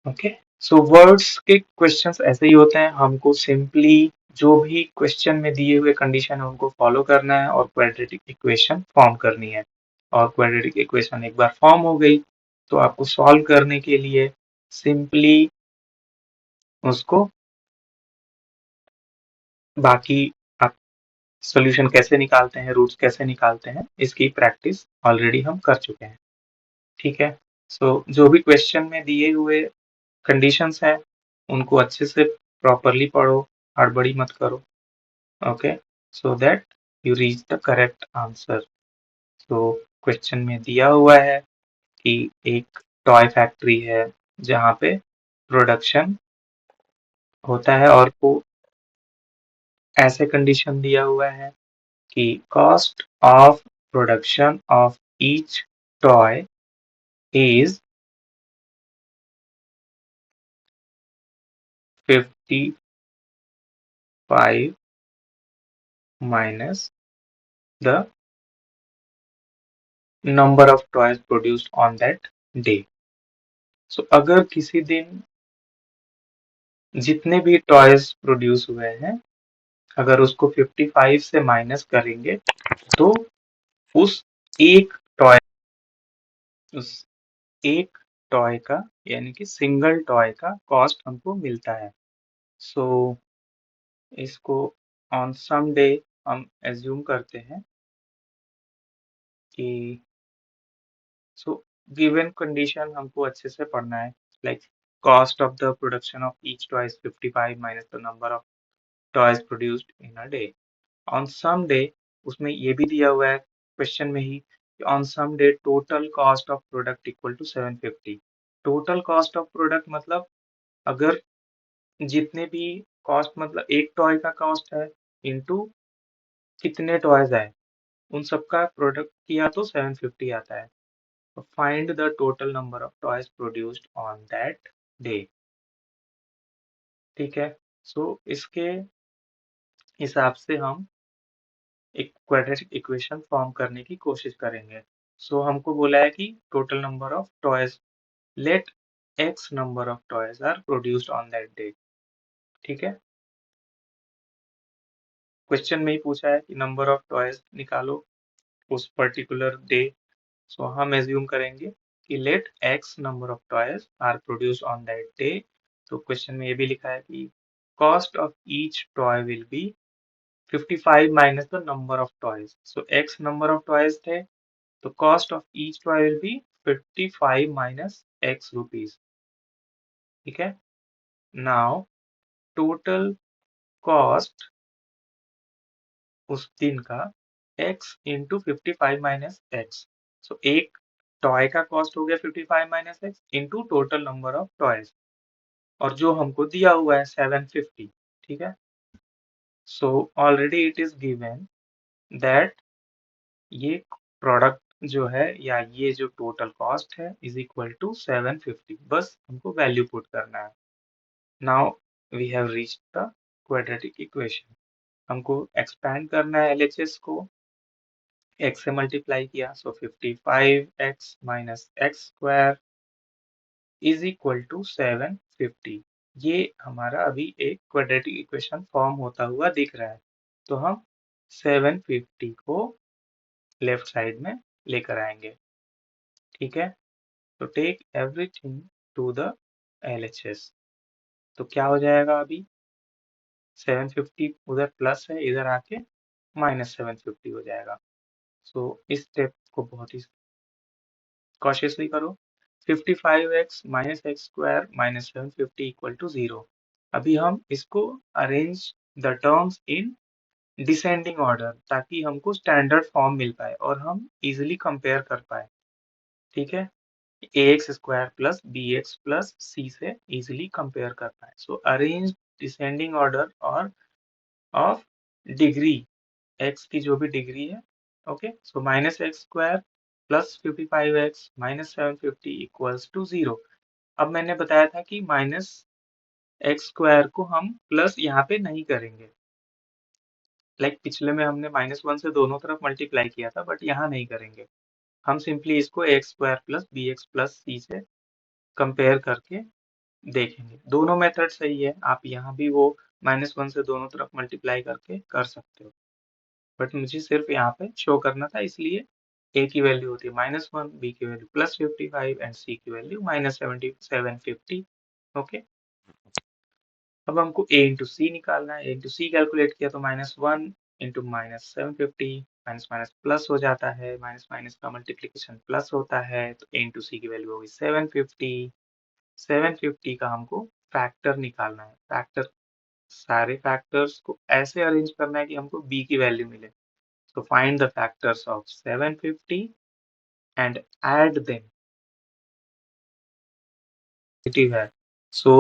ओके, सो वर्ड्स के क्वेश्चंस ऐसे ही होते हैं। हमको सिंपली जो भी क्वेश्चन में दिए हुए कंडीशन है उनको फॉलो करना है और क्वाड्रेटिक इक्वेशन फॉर्म करनी है। और क्वाड्रेटिक इक्वेशन एक बार फॉर्म हो गई तो आपको सॉल्व करने के लिए सिंपली उसको बाकी आप सॉल्यूशन कैसे निकालते हैं, रूट्स कैसे निकालते हैं, इसकी प्रैक्टिस ऑलरेडी हम कर चुके हैं। ठीक है, सो जो भी क्वेश्चन में दिए हुए कंडीशंस हैं उनको अच्छे से प्रॉपरली पढ़ो, हड़बड़ी मत करो। Okay, so that you reach the correct answer. तो क्वेश्चन में दिया हुआ है कि एक टॉय फैक्ट्री है जहाँ पे प्रोडक्शन होता है और को ऐसे कंडीशन दिया हुआ है कि cost of production of each toy is 55 minus the number of toys produced on that day. So अगर किसी दिन जितने भी टॉयज प्रोड्यूस हुए हैं अगर उसको 55 से माइनस करेंगे तो उस एक टॉय उस एक टॉय का यानी कि सिंगल टॉय का कॉस्ट हमको मिलता है। सो इसको ऑन सम डे हम एज्यूम करते हैं कि सो गिवन कंडीशन हमको अच्छे से पढ़ना है। Like cost of the production of each toy is 55 minus the number of toys produced in a day. On some day उसमें ये भी दिया हुआ है क्वेश्चन में ही कि on some day total cost of product equal to 750। Total cost of product मतलब अगर जितने भी कॉस्ट मतलब एक टॉय का कॉस्ट है इनटू कितने टॉयज आए उन सबका प्रोडक्ट किया तो 750 आता है। तो find the total number of toys produced on that day. ठीक है, सो इसके हिसाब से हम एक क्वाड्रेटिक इक्वेशन फॉर्म करने की कोशिश करेंगे। सो हमको बोला है कि total number of toys let x number of toys are produced on that day. ठीक है, क्वेश्चन में ही पूछा है कि नंबर ऑफ टॉयज निकालो उस पर्टिकुलर डे। सो हम एज्यूम करेंगे कि let x number of toys are produce on that day. तो क्वेश्चन में ये भी लिखा है कि cost of each toy will be 55 minus the number of toys. So x number of toys थे, तो cost of each toy will be 55 minus x rupees. ठीक है, नाउ टोटल कॉस्ट उस दिन का x into 55 minus x. So एक toy का cost हो गया 55 minus x into total number of toys, और जो हमको दिया हुआ है 750। ठीक है, so already it is given that ये प्रोडक्ट जो है या ये जो टोटल कॉस्ट है इज इक्वल टू 750। बस हमको वैल्यू पुट करना है। Now we have reached the quadratic equation. हमको एक्सपैंड करना है एलएचएस को, x से मल्टीप्लाई किया, so 55x minus x square is equal to 750। ये हमारा अभी एक क्वाड्रेटिक इक्वेशन फॉर्म होता हुआ दिख रहा है। तो हम 750 को लेफ्ट साइड में लेकर आएंगे। ठीक है, तो take everything to the LHS. तो क्या हो जाएगा अभी, 750 उधर प्लस है, इधर आके माइनस 750 हो जाएगा। सो इस स्टेप को बहुत ही कॉशियसली करो। 55x minus x square minus 750 equal to 0। अभी हम इसको arrange the terms in descending order, ताकि हमको स्टैंडर्ड फॉर्म मिल पाए और हम इजिली कंपेयर कर पाए। ठीक है, ax square plus bx plus c से इजिली कंपेयर कर पाए। सो अरेंज डिसेंडिंग ऑर्डर और ऑफ डिग्री, x की जो भी डिग्री है। Okay, so minus x square plus 55x minus 750 equals to 0। अब मैंने बताया था कि माइनस एक्स स्क्वायर को हम प्लस यहाँ पे नहीं करेंगे, लाइक पिछले में हमने -1 से दोनों तरफ मल्टीप्लाई किया था, बट यहाँ नहीं करेंगे। हम सिंपली इसको x square plus b x plus c से कंपेयर करके देखेंगे। दोनों मेथड सही है, आप यहाँ भी वो -1 से दोनों तरफ मल्टीप्लाई करके कर सकते हो, बट मुझे सिर्फ यहाँ पे शो करना था, इसलिए ए की वैल्यू होती है -1, बी की वैल्यू प्लस 55 एंड सी की वैल्यू माइनस 750। ओके, अब हमको ए इंटू सी निकालना है। ए इंटू सी कैलकुलेट किया तो -1 into minus 750, minus minus plus हो जाता है, माइनस माइनस का मल्टीप्लीकेशन प्लस होता है, तो ए इंटू सी की वैल्यू होगी 750। 750 का हमको फैक्टर निकालना है। फैक्टर, सारे फैक्टर्स को ऐसे अरेंज करना है कि हमको बी की वैल्यू मिले। So find the factors of 750 and add them. Negative है. So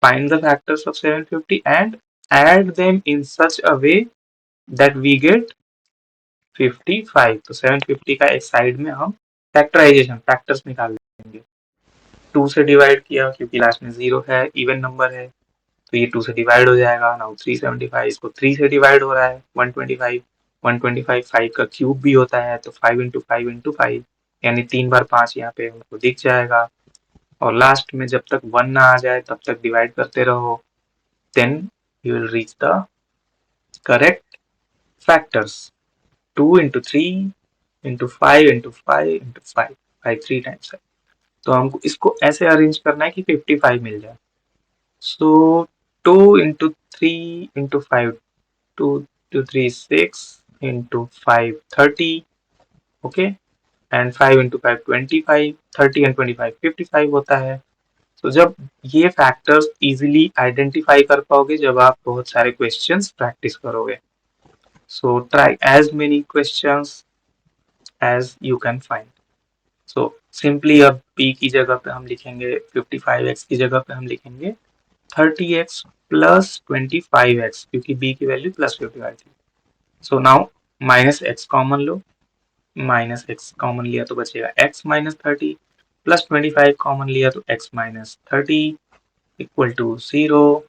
find the factors of 750 and add them in such a way that we get 55. तो 750 का एक साइड में हम फैक्टराइजेशन फैक्टर्स निकाल लेंगे। 2 से डिवाइड किया क्योंकि लास्ट में 0 है, इवन नंबर है, तो ये 2 से डिवाइड हो जाएगा। नाउ 375 इसको 3 से डिवाइड हो रहा है, 125 125 5 का क्यूब भी होता है, तो 5 इंटू 5 इंटू 5 यानी 3 बार 5 यहाँ पे हमको दिख जाएगा। और लास्ट में जब तक 1 ना आ जाए तब तक डिवाइड करते रहो, then you will reach the correct factors. 2 into 3 into 5 into 5 into 5, 5 3 times है, तो हमको इसको ऐसे अरेंज करना है कि 55 मिल जाए। सो 2 into 3 into 5, 2 to 3 6 into 5 30, okay, and 5 into 5 25, 30 and 25 55 होता है। तो जब ये फैक्टर्स इजीली आइडेंटिफाई कर पाओगे जब आप बहुत सारे क्वेश्चंस प्रैक्टिस करोगे। So try as many questions as you can find. So simply अब p की जगह पे हम लिखेंगे 55x की जगह पे हम लिखेंगे 30x प्लस 25x, क्योंकि b की वैल्यू प्लस 55 थी। So now minus x common लो, माइनस एक्स कॉमन लिया तो बचेगा x माइनस 30, प्लस 25 कॉमन लिया तो x माइनस 30 इक्वल टू 0।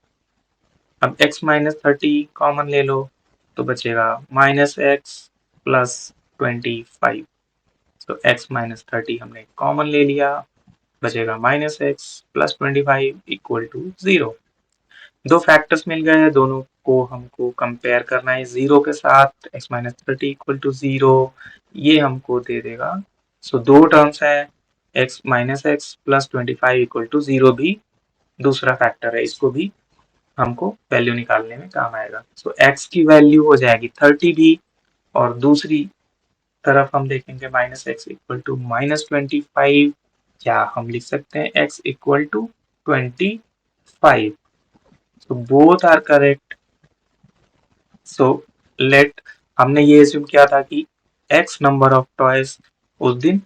अब x माइनस 30 कॉमन ले लो तो बचेगा माइनस एक्स प्लस 25। तो x माइनस 30 हमने कॉमन ले लिया, बचेगा minus x plus 25 equal to 0। दो फैक्टर्स मिल गए हैं, दोनों को हमको कंपेयर करना है जीरो के साथ, x minus 30 equal to zero, ये हमको दे देगा। सो दो टर्म्स है, x minus x plus 25 equal to zero भी दूसरा फैक्टर है, इसको भी हमको वैल्यू निकालने में काम आएगा। सो x की वैल्यू हो जाएगी 30 भी, और दूसरी तरफ हम देखेंगे minus x equal to minus 25, या हम लिख सकते हैं x equal to 25। So both are correct. So let हमने ये assume किया था कि x नंबर ऑफ टॉयज उस दिन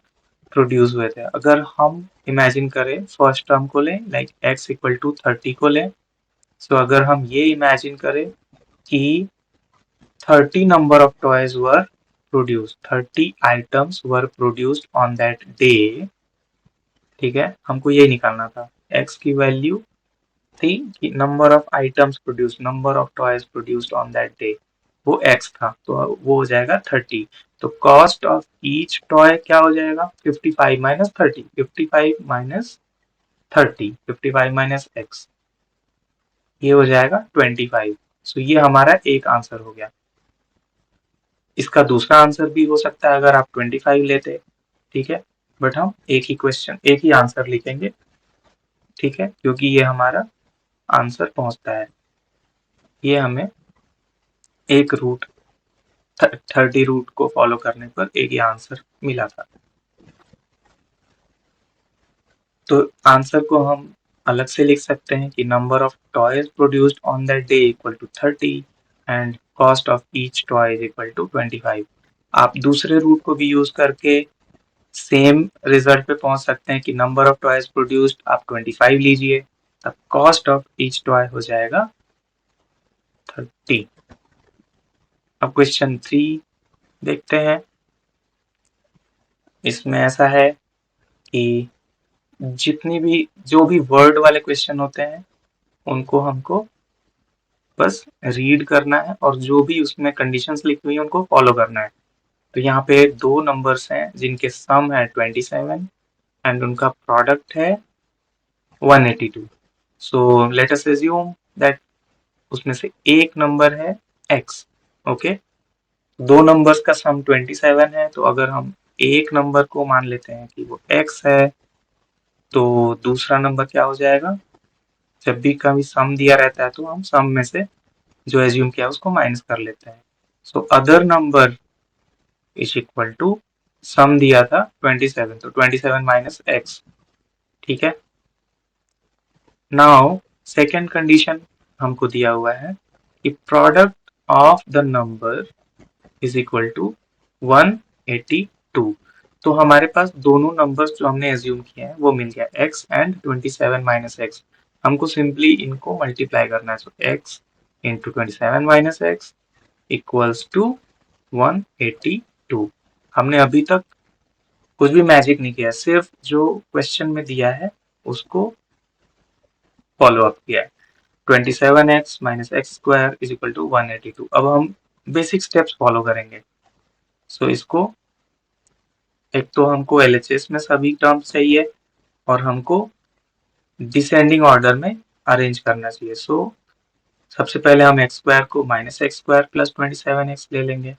प्रोड्यूस हुए थे। अगर हम इमेजिन करें फर्स्ट टर्म को लें, लाइक x इक्वल टू 30 को लें, सो अगर हम ये इमेजिन करें कि 30 number of toys were produced, 30 items were produced on that day, ठीक है, हमको ये निकालना था। x की वैल्यू थी कि number of items produced, number of toys produced on that day, वो x था, तो वो हो जाएगा 30। तो कॉस्ट ऑफ ईच टॉय क्या हो जाएगा, 55 माइनस 30, 55 माइनस 30, 55 माइनस x, ये हो जाएगा 25। सो ये हमारा एक आंसर हो गया। इसका दूसरा आंसर भी हो सकता है अगर आप 25 लेते, ठीक है, बट हम एक ही क्वेश्चन, एक ही आंसर लिखेंगे, ठीक है, क्योंकि ये हमारा आंसर पहुंचता है, ये हमें एक रूट 30 रूट को फॉलो करने पर एक ही आंसर मिला था। तो आंसर को हम अलग से लिख सकते हैं कि number of toys produced on that day equal to 30 and cost of each toy is equal to 25। आप दूसरे रूट को भी यूज करके सेम रिजल्ट पे पहुंच सकते हैं कि नंबर ऑफ टॉयज प्रोड्यूस्ड आप 25 लीजिए, तब कॉस्ट ऑफ ईच टॉय हो जाएगा 30। अब क्वेश्चन 3 देखते हैं। इसमें ऐसा है कि जितनी भी जो भी वर्ड वाले क्वेश्चन होते हैं उनको हमको बस रीड करना है, और जो भी उसमें कंडीशंस लिखी हुई है उनको फॉलो करना है। तो यहाँ पे दो नंबर्स हैं जिनके सम है 27 एंड उनका प्रोडक्ट है 182। So let us assume that उसमें से एक नंबर है x। ओके, दो नंबर्स का सम 27 है, तो अगर हम एक नंबर को मान लेते हैं कि वो x है, तो दूसरा नंबर क्या हो जाएगा, जब भी कभी सम दिया रहता है तो हम सम में से जो एज्यूम किया उसको माइनस कर लेते हैं। So other number is equal to, sum दिया था 27, तो 27 माइनस x, ठीक है। नाउ सेकेंड कंडीशन हमको दिया हुआ है कि product of the number is equal to 182। तो हमारे पास दोनों नंबर्स जो हमने एज्यूम किए हैं वो मिल गया, x एंड 27 माइनस एक्स। हमको सिंपली इनको मल्टीप्लाई करना है, so x into 27 minus x equals to 182। हमने अभी तक कुछ भी मैजिक नहीं किया, सिर्फ जो क्वेश्चन में दिया है उसको फॉलो अप किया है। 27x minus x square is equal to 182। अब हम बेसिक स्टेप्स फॉलो करेंगे। सो इसको, एक तो हमको LHS में सभी टर्म्स चाहिए और हमको डिसेंडिंग ऑर्डर में अरेंज करना चाहिए। सो सबसे पहले हम एक्स स्क्वायर को minus x square plus 27x ले लेंगे,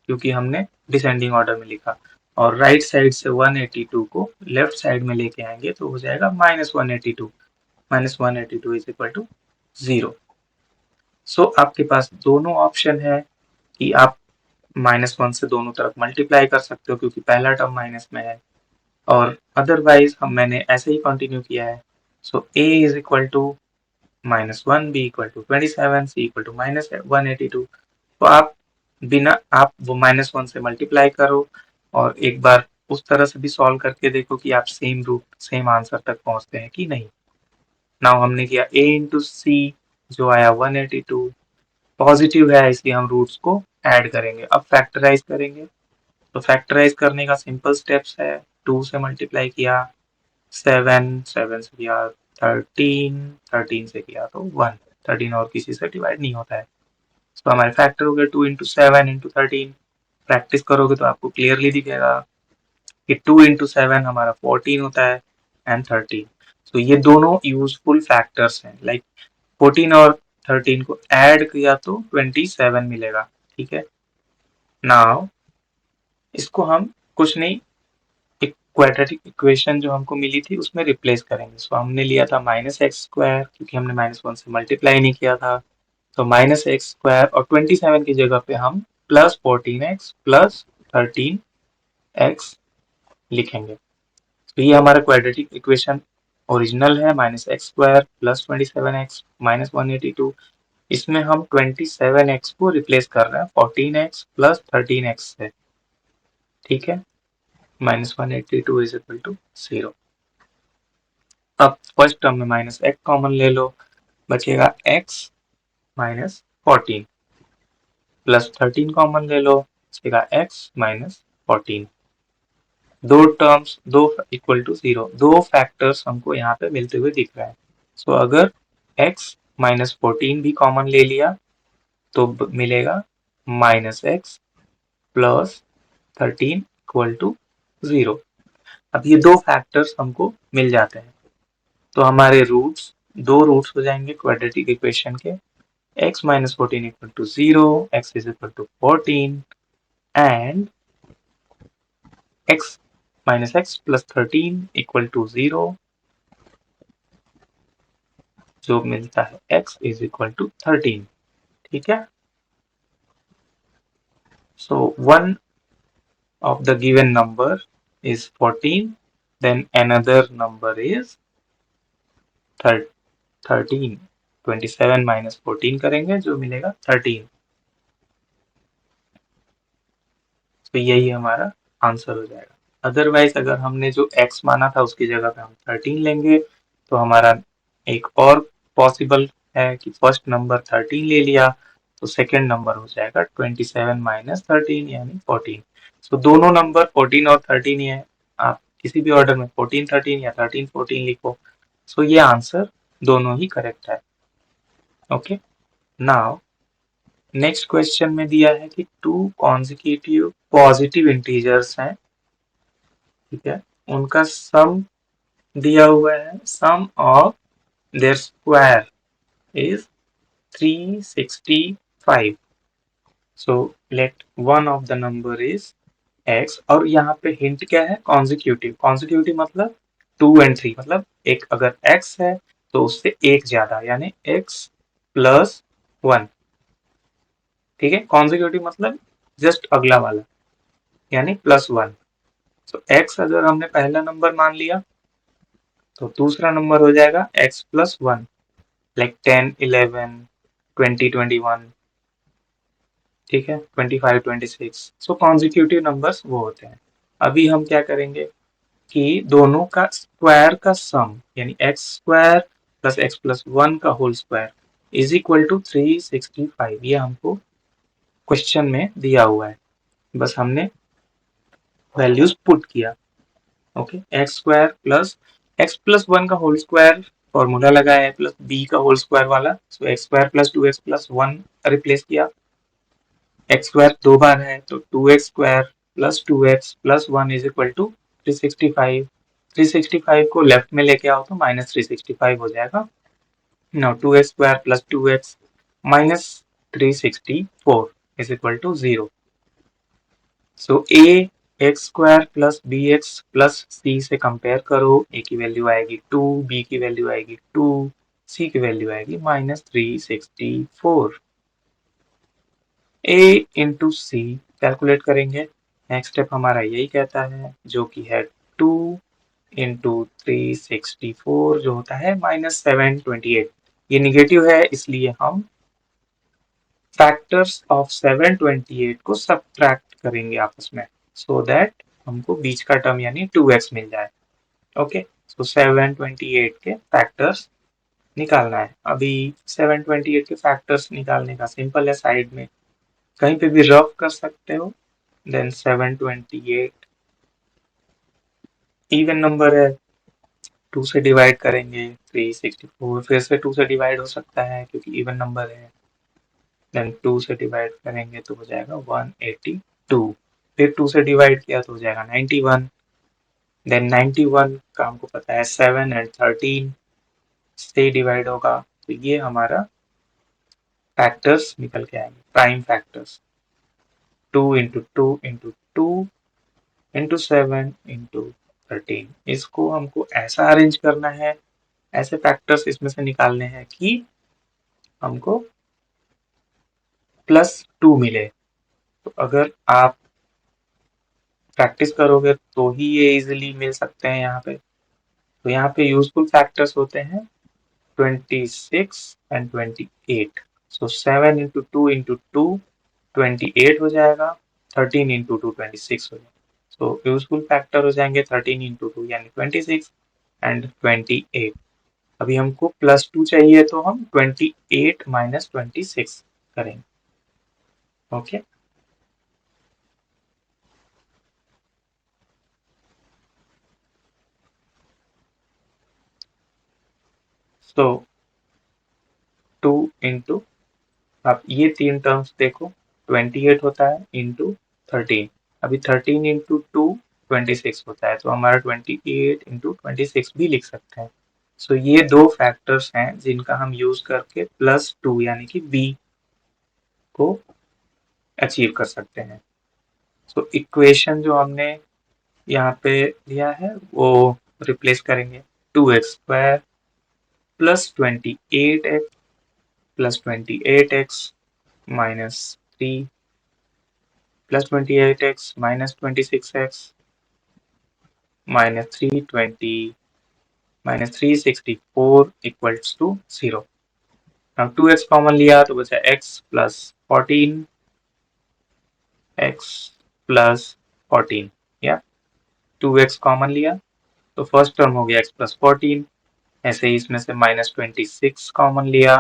क्योंकि हमने डिसेंडिंग ऑर्डर में लिखा, और राइट साइड से 182 को लेफ्ट साइड में लेके आएंगे तो हो जाएगा minus 182, minus 182 is equal to 0। So आपके पास दोनों ऑप्शन है कि आप -1 से दोनों तरफ मल्टीप्लाई कर सकते हो क्योंकि पहला टर्म माइनस में है, और अदरवाइज मैंने ऐसे ही कंटिन्यू किया है। So a is equal to -1, b equal to 27, c equal to minus 182। तो आप बिना, आप वो -1 से मल्टीप्लाई करो और एक बार उस तरह से भी सॉल्व करके देखो कि आप सेम रूट, सेम आंसर तक पहुंचते हैं कि नहीं। नाउ हमने किया a इंटू सी, जो आया 182, पॉजिटिव है इसलिए हम रूट्स को ऐड करेंगे। अब फैक्टराइज करेंगे, तो फैक्टराइज करने का सिंपल स्टेप्स है, 2 से मल्टीप्लाई किया, 7, 7 से किया 13, 13 से किया तो 1, 13 और किसी से डिवाइड नहीं होता है, तो हमारे फैक्टर हो गए 2 इंटू 7 इंटू 13। प्रैक्टिस करोगे तो आपको क्लियरली दिखेगा कि 2 इंटू 7 हमारा 14 होता है एंड 13। तो ये दोनों यूजफुल फैक्टर्स हैं, लाइक 14 और 13 को ऐड किया तो 27 मिलेगा। ठीक है, नाउ इसको हम कुछ नहीं, एक क्वाड्रेटिक इक्वेशन जो हमको मिली थी उसमें रिप्लेस करेंगे। सो हमने लिया था -x² क्योंकि हमने -1 से मल्टीप्लाई नहीं किया था, तो -x² और 27 की जगह पे हम +14x + 13x लिखेंगे। तो ये हमारा क्वाड्रेटिक इक्वेशन ओरिजिनल है, -x² + 27x -182। इसमें हम 27x को रिप्लेस कर रहे हैं 14x + 13x से। ठीक है, -182 = 0। अब फर्स्ट टर्म में -x कॉमन ले लो, बचेगा x -14, +13 कॉमन ले लो, बचेगा x -14। दो टर्म्स, दो इक्वल टू 0, दो फैक्टर्स हमको यहाँ पे मिलते हुए दिख रहा है। सो अगर x -14 भी कॉमन ले लिया तो मिलेगा -x + 13 = 0। अब ये दो फैक्टर्स हमको मिल जाते हैं, तो हमारे रूट्स, दो रूट्स हो जाएंगे क्वाड्रेटिक इक्वेशन के। x -14 = 0, x = 14 and x -x + 13 = 0, जो मिलता है x = 13। ठीक है, सो one of the given number is 14, then another number is 13। 27 - 14 करेंगे जो मिलेगा 13। तो यही हमारा आंसर हो जाएगा। अदरवाइज अगर हमने जो x माना था उसकी जगह पे हम 13 लेंगे तो हमारा एक और पॉसिबल है कि फर्स्ट नंबर 13 ले लिया तो सेकंड नंबर हो जाएगा 27 - 13 यानी 14। सो दोनों नंबर 14 और 13 ही है, आप किसी भी ऑर्डर में 14 13 या 13 14 लिखो। सो ये आंसर दोनों ही करेक्ट है। ओके, नाउ नेक्स्ट क्वेश्चन में दिया है कि टू कॉन्जिक्यूटिव पॉजिटिव इंटीजर्स हैं, ठीक है, उनका सम दिया हुआ है, sum of their square is 365। So let one of the number is x, और यहाँ पे हिंट क्या है, कॉन्जिक्यूटिव। कॉन्जिक्यूटिव मतलब 2 और 3, मतलब एक अगर x है तो उससे एक ज्यादा यानी x + 1। ठीक है, कॉन्जिक्यूटिव मतलब जस्ट अगला वाला यानी +1। तो x अगर हमने पहला नंबर मान लिया तो दूसरा नंबर हो जाएगा x + 1, लाइक 10 11 20 21। ठीक है, 25 26। सो कॉन्जिक्यूटिव नंबर्स वो होते हैं। अभी हम क्या करेंगे कि दोनों का स्क्वायर का सम यानी x² + x + 1 का whole square is equal to 365। ये हमको क्वेश्चन में दिया हुआ है, बस हमने वैल्यूज पुट किया। ओके, x² + x + 1 का होल स्क्वायर फॉर्मूला लगाया है प्लस b का होल स्क्वायर वाला, सो x² + 2x + 1 रिप्लेस किया। x² दो बार है तो 2x² + 2x + 1 = 365। 365 को लेफ्ट में लेके आओ तो -365 हो जाएगा। Now 2x² + 2x -364 = 0। So a x² + bx + c से कंपेयर करो, a की वैल्यू आएगी 2, b की वैल्यू आएगी 2, c की वैल्यू आएगी -364। a इंटू सी कैलकुलेट करेंगे। नेक्स्ट स्टेप हमारा यही कहता है, जो कि है 2 इंटू 364 जो होता है -728। ये निगेटिव है इसलिए हम फैक्टर्स ऑफ 728 को सब्ट्रैक्ट करेंगे आपस में, सो दैट हमको बीच का टर्म यानी 2x मिल जाए। ओके, सो 728 के फैक्टर्स निकालना है। अभी 728 के फैक्टर्स निकालने का सिंपल है, साइड में कहीं पे भी रफ कर सकते हो। देन 728 इवन नंबर है, 2 से डिवाइड करेंगे 364, फिर से 2 से डिवाइड हो सकता है क्योंकि इवन नंबर है। देन 2 से डिवाइड करेंगे तो हो जाएगा 182, फिर 2 से डिवाइड किया तो हो जाएगा 91। देन 91 का हमको पता है 7 और 13 से डिवाइड होगा तो ये हमारा फैक्टर्स निकल के आएंगे, prime factors. 2 into 2 into 2 into 7 into 13, इसको हमको ऐसा अरेंज करना है, ऐसे फैक्टर्स इसमें से निकालने हैं कि हमको +2 मिले। तो अगर आप प्रैक्टिस करोगे तो ही ये इजीली मिल सकते हैं यहाँ पे। तो यहाँ पे यूजफुल फैक्टर्स होते हैं 26 and 28। सो 7 into 2 into 2 28 हो जाएगा, 13 into 2 26 हो जाएगा। सो यूजफुल फैक्टर हो जाएंगे 13 into 2 यानी 26 and 28। अभी हमको +2 चाहिए तो हम 28 - 26 करेंगे। ओके, सो 2 into, आप ये 3 टर्म्स देखो, 28 होता है इंटू 13। अभी 13 इंटू 2 26 होता है, तो हमारा 28 इंटू 26 भी लिख सकते हैं। सो ये दो फैक्टर्स हैं जिनका हम यूज करके +2 यानी कि b को अचीव कर सकते हैं। सो इक्वेशन जो हमने यहाँ पे लिया है वो रिप्लेस करेंगे। 2x² plus 28x plus 28x -3 plus 28x minus 26x minus 320 minus 364 equals to 0. Now 2x common लिया तो बचा x plus 14 x plus 14 या 2x कॉमन लिया तो फर्स्ट टर्म हो गया x plus 14। ऐसे ही इसमें से -26 कॉमन लिया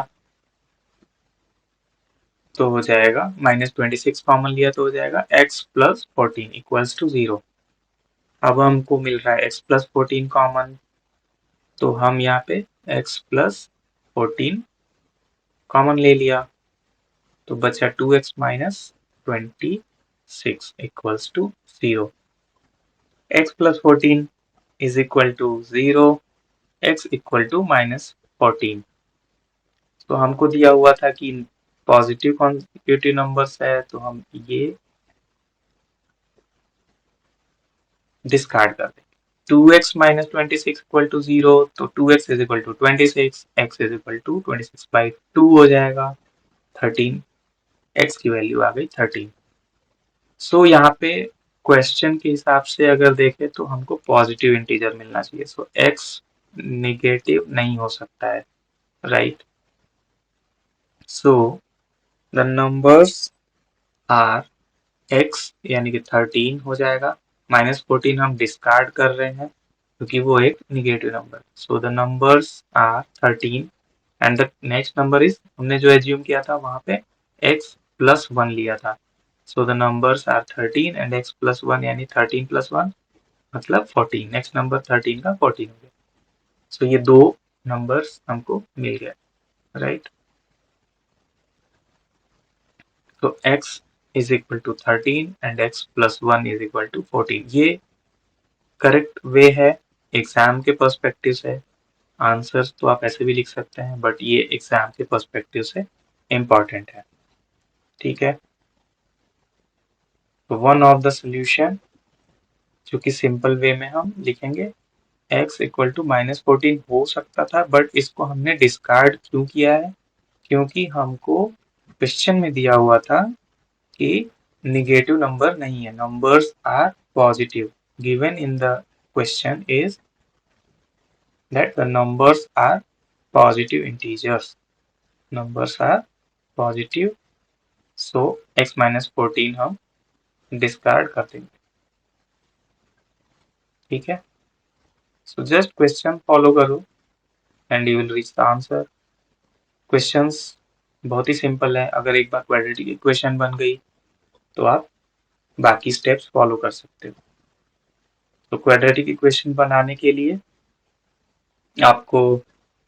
तो हो जाएगा -26 कॉमन लिया तो हो जाएगा x plus 14 equals to 0। अब हमको मिल रहा है x plus 14 कॉमन, तो हम यहाँ पे x plus 14 कॉमन ले लिया तो बचा 2x minus 26 equals to 0। x plus 14 is equal to 0, x equal to -14। तो हमको दिया हुआ था कि पॉजिटिव कॉन्जिक्यूटिव नंबर्स है, तो हम ये डिस्कार्ड कर देंगे। 2x minus 26 equal to 0, तो 2x is equal to 26, x is equal to 26/2 हो जाएगा 13, x की वैल्यू आ गई 13। सो यहाँ पे क्वेश्चन के हिसाब से अगर देखें तो हमको पॉजिटिव इंटीजर मिलना चाहिए। सो x निगेटिव नहीं हो सकता है, right. So the numbers are x यानी कि 13 हो जाएगा, -14 हम डिस्कार्ड कर रहे हैं क्योंकि वो एक negative number. So the numbers are 13 and the next number is, हमने जो एज्यूम किया था वहां पे x plus 1 लिया था। So the numbers are 13 and x plus 1 यानी 13 + 1 मतलब 14। नेक्स्ट नंबर 13 का 14 हो गया। सो ये दो नंबर्स हमको मिल गए, राइट। तो x is equal to 13 and x plus 1 is equal to 14। ये करेक्ट वे है एग्जाम के पर्सपेक्टिव से। आंसर तो आप ऐसे भी लिख सकते हैं, बट ये एग्जाम के पर्सपेक्टिव से इम्पॉर्टेंट है, ठीक है। तो वन ऑफ द सोल्यूशन जो कि सिंपल वे में हम लिखेंगे x इक्वल टू -14 हो सकता था, बट इसको हमने डिस्कार्ड क्यों किया है, क्योंकि हमको क्वेश्चन में दिया हुआ था कि निगेटिव नंबर नहीं है, numbers are positive. Given in the question is that the numbers are positive integers, numbers are positive, so x - 14 हम डिस्कार्ड कर देंगे, ठीक है। सो जस्ट क्वेश्चन फॉलो करो and you will reach the answer. Questions बहुत ही simple है, अगर एक बार क्वाड्रेटिक इक्वेशन बन गई तो आप बाकी स्टेप्स फॉलो कर सकते हो। तो क्वाड्रेटिक इक्वेशन बनाने के लिए आपको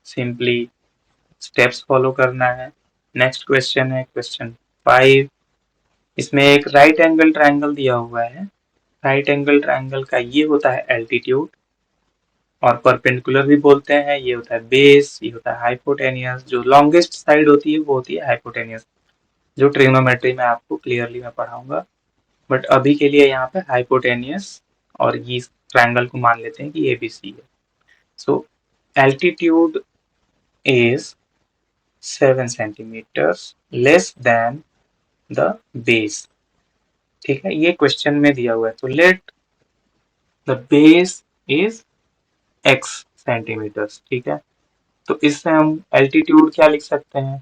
सिंपली स्टेप्स फॉलो करना है। नेक्स्ट क्वेश्चन है क्वेश्चन 5। इसमें एक राइट एंगल ट्रायंगल दिया हुआ है। राइट एंगल ट्रायंगल का ये होता है एल्टीट्यूड, और परपेंडिकुलर भी बोलते हैं। ये होता है बेस, ये होता है हाइपोटेनियस। जो लॉन्गेस्ट साइड होती है वो होती है हाइपोटेनियस, जो ट्रिग्नोमेट्री में आपको क्लियरली मैं पढ़ाऊंगा। बट अभी के लिए यहाँ पे हाइपोटेनियस और ये ट्रायंगल को मान लेते हैं कि एबीसी है। So altitude is 7 centimetres less than the base. ठीक है, ये क्वेश्चन में दिया हुआ है। तो let the base is x centimetres. ठीक है, तो इससे हम एल्टीट्यूड क्या लिख सकते हैं?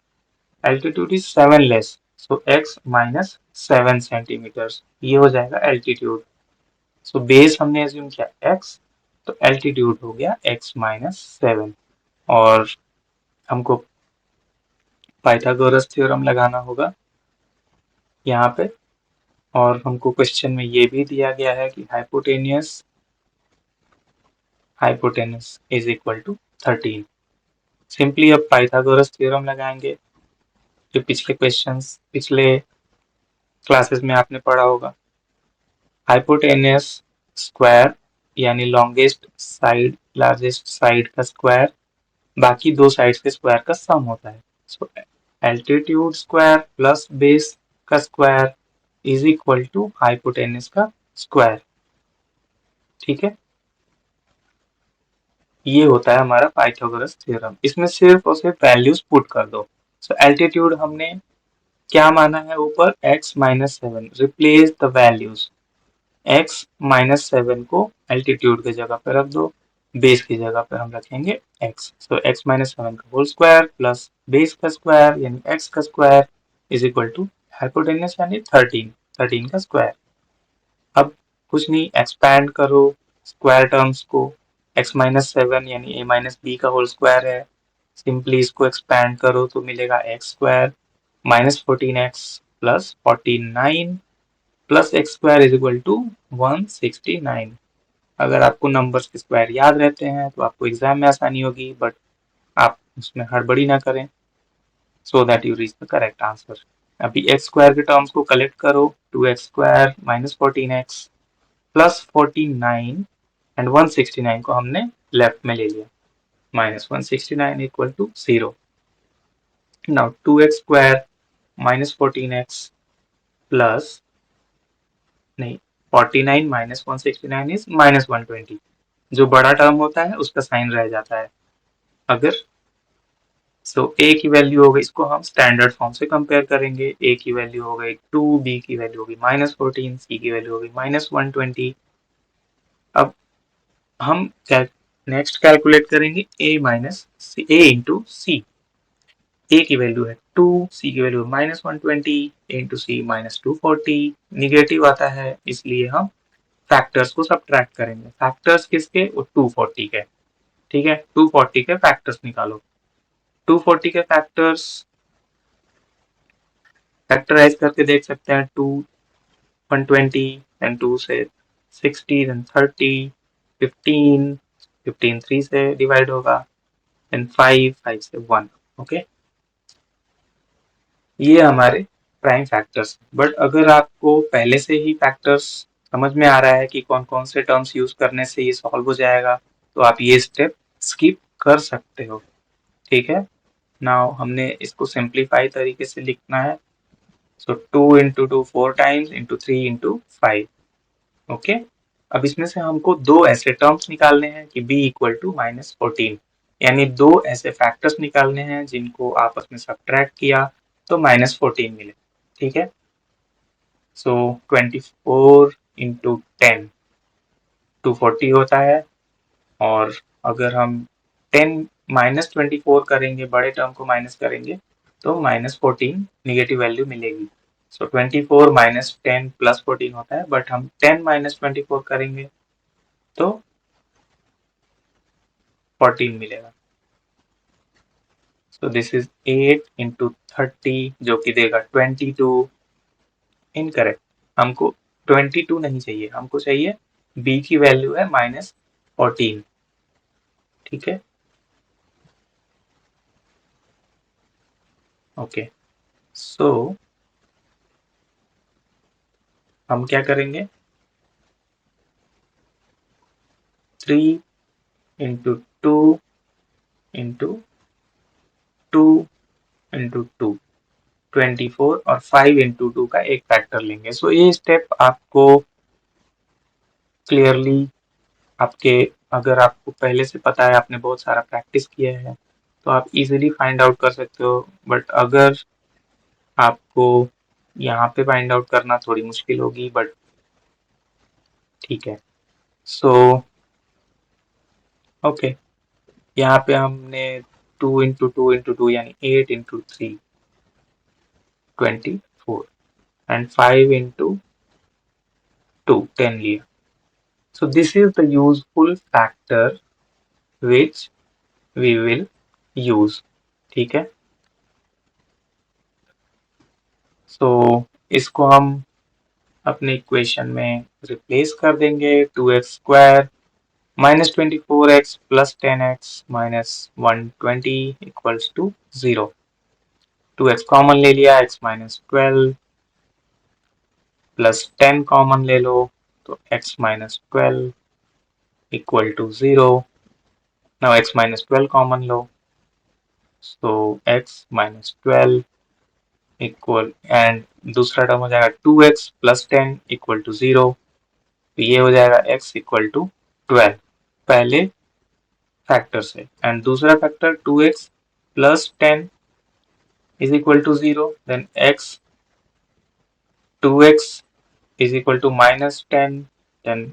Altitude is 7 less, so x minus 7 centimetres, ये हो जाएगा एल्टीट्यूड। सो बेस हमने एज्यूम किया x, तो एल्टीट्यूड हो गया x माइनस 7। और हमको पाइथागोरस थ्योरम लगाना होगा यहाँ पे। और हमको क्वेश्चन में ये भी दिया गया है कि hypotenuse is equal to 13। Simply अब पाइथागोरस थ्योरम लगाएंगे, जो पिछले क्लासेस में आपने पढ़ा होगा। हाइपोटेनियस स्क्वायर यानी लॉन्गेस्ट साइड लार्जेस्ट साइड का स्क्वायर बाकी दो साइड्स के स्क्वायर का सम होता है। So altitude square plus base का square is equal to hypotenuse का स्क्वायर। ठीक है, ये होता है हमारा पाइथागोरस थ्योरम। इसमें सिर्फ और सिर्फ वैल्यूज पुट कर दो। सो एल्टीट्यूड हमने क्या माना है ऊपर? x minus 7। Replace the values. x minus 7 को एल्टीट्यूड की जगह पर रख दो, बेस की जगह पर हम रखेंगे x। सो x माइनस 7 का होल स्क्वायर प्लस बेस का स्क्वायर यानी x का square is equal to hypotenuse यानी 13 का स्क्वायर। अब कुछ नहीं, एक्सपैंड करो स्क्वायर टर्म्स को। x माइनस 7 यानी a माइनस बी का होल स्क्वायर है। सिंपली इसको एक्सपैंड करो तो मिलेगा x square minus 14x plus 49 plus x square is equal to 169। अगर आपको नंबर्स के स्क्वायर याद रहते हैं तो आपको एग्जाम में आसानी होगी, बट आप उसमें हड़बड़ी ना करें, so that you reach the correct answer. अभी एक्स स्क्वायर के टर्म्स को कलेक्ट करो। 2x² minus 14x plus 49 and 169 को हमने लेफ्ट में ले लिया, minus 169 equal to 0। Now 2x² minus 14x plus नहीं, 49 माइनस 169 इज माइनस 120। जो बड़ा टर्म होता है उसका साइन रह जाता है। अगर a की वैल्यू हो गई, इसको हम स्टैंडर्ड फॉर्म से कंपेयर करेंगे। a की वैल्यू हो गई 2, b की वैल्यू हो गई माइनस 14, c की वैल्यू हो गई माइनस 120। अब हम नेक्स्ट कैलकुलेट करेंगे a minus a into c. a की वैल्यू है 2, c की वैल्यू है minus 120, into c minus 240। Negative आता है इसलिए हम फैक्टर्स को सब्ट्रैक्ट करेंगे। फैक्टर्स किसके? वो 240 के। ठीक है, 240 के फैक्टर्स निकालो। 240 के फैक्टर्स फैक्टराइज करके देख सकते हैं। 2 120 एंड 2 से 60 देन 30 15 15 3 से डिवाइड होगा एंड 5 5 से 1। ओके, ये हमारे प्राइम फैक्टर्स। बट अगर आपको पहले से ही फैक्टर्स समझ में आ रहा है कि कौन कौन से टर्म्स यूज करने से ये सॉल्व हो जाएगा, तो आप ये स्टेप स्किप कर सकते हो। ठीक है, नाउ हमने इसको सिंप्लीफाई तरीके से लिखना है। सो 2 into 2 4 times into 3 into 5। Okay, अब इसमें से हमको दो ऐसे टर्म्स निकालने हैं कि b इक्वल टू माइनस 14, यानी दो ऐसे फैक्टर्स निकालने हैं जिनको आपस में सब्ट्रैक्ट किया तो माइनस 14 मिले। ठीक है, सो 24 इंटू 10 240 होता है। और अगर हम 10 माइनस 24 करेंगे, बड़े टर्म को माइनस करेंगे, तो माइनस 14 निगेटिव वैल्यू मिलेगी। सो 24 माइनस 10 प्लस 14 होता है, बट हम 10 माइनस 24 करेंगे तो 14 मिलेगा। सो दिस इज 8 इंटू 30 जो कि देगा 22। इनकरेक्ट, हमको 22 नहीं चाहिए, हमको चाहिए b की वैल्यू है माइनस 14। ठीक है, ओके, सो हम क्या करेंगे? 3 into two into two into two 24 और 5 इंटू टू का एक फैक्टर लेंगे। सो ये स्टेप आपको क्लियरली आपके, अगर आपको पहले से पता है, आपने बहुत सारा प्रैक्टिस किया है, तो आप इजीली फाइंड आउट कर सकते हो। बट अगर आपको यहाँ पे फाइंड आउट करना थोड़ी मुश्किल होगी, बट ठीक है। सो ओके, यहाँ पे हमने 2 इंटू टू यानी 8 इंटू 3 24 एंड 5 इंटू 2 10 लिया। So this is the useful factor which we will use. ठीक है, सो इसको हम अपने इक्वेशन में रिप्लेस कर देंगे। 2x² -24x plus 10x minus 120 equals to 0। 2x common ले लिया, x माइनस 12 प्लस 10 कॉमन ले लो तो x minus 12 equal to 0। Now x minus 12 common लो, so x minus 12 equal, and दूसरा टर्म हो जाएगा 2x प्लस 10 इक्वल टू 0। तो ये हो जाएगा x इक्वल टू 12 पहले फैक्टर से, एंड दूसरा factor 2x plus 10 is equal to 0, then 2x is equal to minus 10, then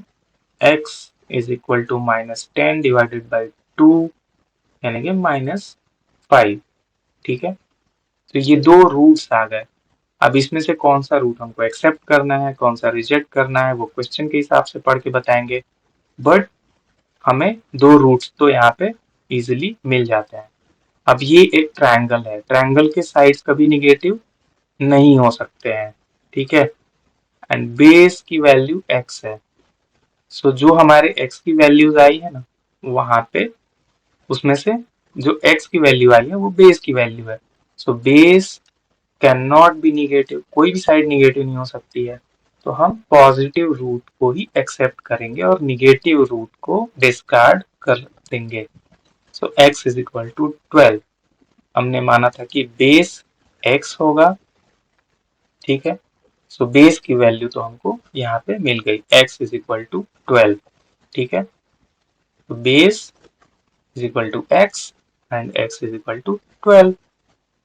x is equal to minus 10 divided by 2 यानी कि -5। ठीक है, तो ये दो रूट्स आ गए। अब इसमें से कौन सा रूट हमको एक्सेप्ट करना है, कौन सा रिजेक्ट करना है, वो क्वेश्चन के हिसाब से पढ़ के बताएंगे। बट हमें दो रूट्स तो यहाँ पे इजिली मिल जाते हैं। अब ये एक ट्रायंगल है, ट्रायंगल के साइड्स कभी निगेटिव नहीं हो सकते हैं। ठीक है, एंड बेस की वैल्यू x है। सो जो हमारे x की वैल्यूज आई है ना, वहां पे उसमें से जो x की वैल्यू आई है वो बेस की वैल्यू है। So base can not be negative, कोई भी साइड निगेटिव नहीं हो सकती है। तो हम पॉजिटिव रूट को ही एक्सेप्ट करेंगे और निगेटिव रूट को डिस्कार्ड कर देंगे। सो x इज इक्वल टू 12। हमने माना था कि बेस x होगा। ठीक है, सो बेस की वैल्यू तो हमको यहाँ पे मिल गई, x इज इक्वल टू 12। ठीक है, तो base is equal to x and x is equal to 12।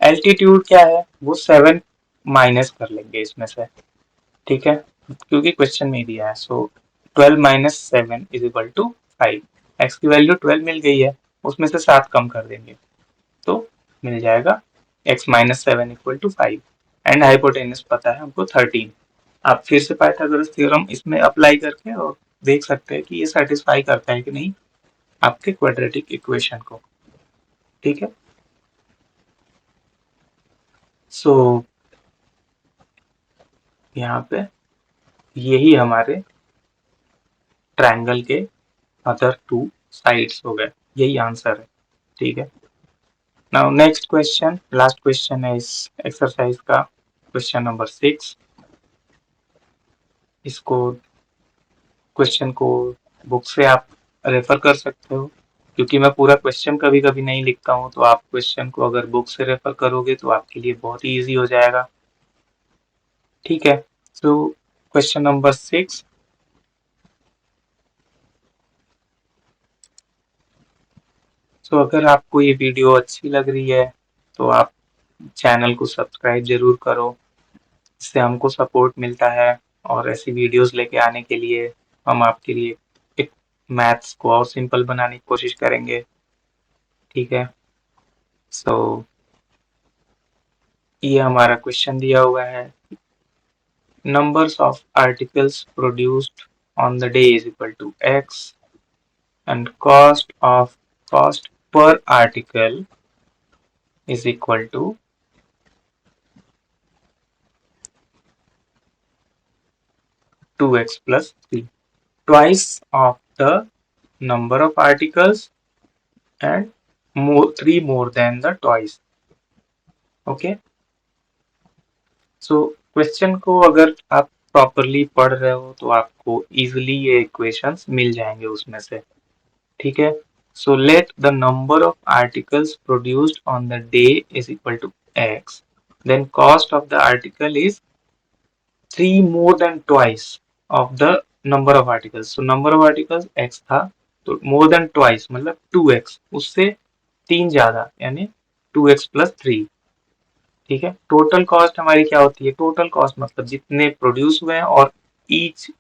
Altitude क्या है, वो 7 माइनस कर लेंगे इसमें से। ठीक है, क्योंकि क्वेश्चन में दिया है। So 12 minus 7 is equal to 5। x की वैल्यू 12 मिल गई है, उसमें से 7 कम कर देंगे तो मिल जाएगा x minus 7 equal to 5 and hypotenuse पता है हमको 13। आप फिर से पाइथागोरस थ्योरम इसमें अप्लाई करके और देख सकते हैं कि ये सेटिस्फाई करता है कि नहीं आपके क्वाड्रेटिक इक्वेशन को। ठीक है, सो यहाँ पे यही हमारे ट्रायंगल के अदर टू साइड्स हो गए, यही आंसर है। ठीक है, now next question, last question है इस एक्सरसाइज का, क्वेश्चन नंबर 6। इसको क्वेश्चन को बुक से आप रेफर कर सकते हो, क्योंकि मैं पूरा क्वेश्चन कभी कभी नहीं लिखता हूँ। तो आप क्वेश्चन को अगर बुक से रेफर करोगे तो आपके लिए बहुत ही ईजी हो जाएगा। ठीक है, सो क्वेश्चन नंबर 6। सो अगर आपको ये वीडियो अच्छी लग रही है तो आप चैनल को सब्सक्राइब जरूर करो, इससे हमको सपोर्ट मिलता है। और ऐसी वीडियोस लेके आने के लिए हम आपके लिए एक मैथ्स को और सिंपल बनाने की कोशिश करेंगे। ठीक है, सो ये हमारा क्वेश्चन दिया हुआ है, numbers of articles produced on the day is equal to x and cost per article is equal to 2x plus 3, twice of the number of articles and 3 more than the twice. Okay, so question को अगर आप properly पढ़ रहे हो तो आपको easily ये equations मिल जाएंगे उसमें से। ठीक है, So let the number of articles produced on the day is equal to X. Then cost of the article is 3 more than twice of the number of articles. So number of articles X था, तो more than twice मतलब 2x, उससे 3 ज्यादा यानी 2x plus 3. ठीक है, total cost हमारी क्या होती है? टोटल कॉस्ट मतलब जितने प्रोड्यूस हुए हैं और ईच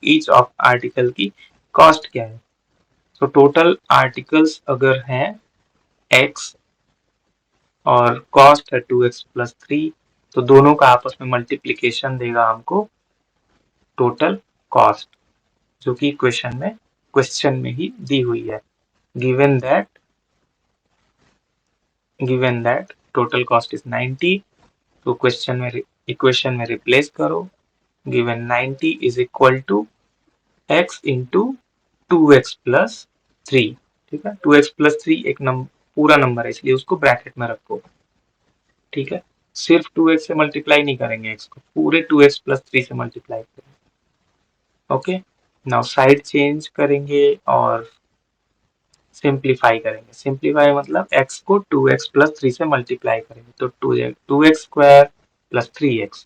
ईच ऑफ आर्टिकल की कॉस्ट क्या है. तो टोटल आर्टिकल्स अगर हैं x और कॉस्ट है 2x प्लस 3, तो दोनों का आपस में मल्टीप्लीकेशन देगा हमको टोटल कॉस्ट, जो कि क्वेश्चन में ही दी हुई है. Given that total cost is 90, तो इक्वेशन में रिप्लेस करो. Given 90 is equal to x into 2x plus 3. ठीक है, 2x प्लस 3 एक पूरा नंबर है, इसलिए उसको ब्रैकेट में रखो. ठीक है, सिर्फ 2x से मल्टीप्लाई नहीं करेंगे x को, पूरे 2x प्लस 3 से मल्टीप्लाई करेंगे. ओके, नाउ साइड चेंज करेंगे और सिंप्लीफाई करेंगे. सिंप्लीफाई मतलब x को 2x प्लस 3 से मल्टीप्लाई करेंगे, तो 2x स्क्वायर प्लस 3x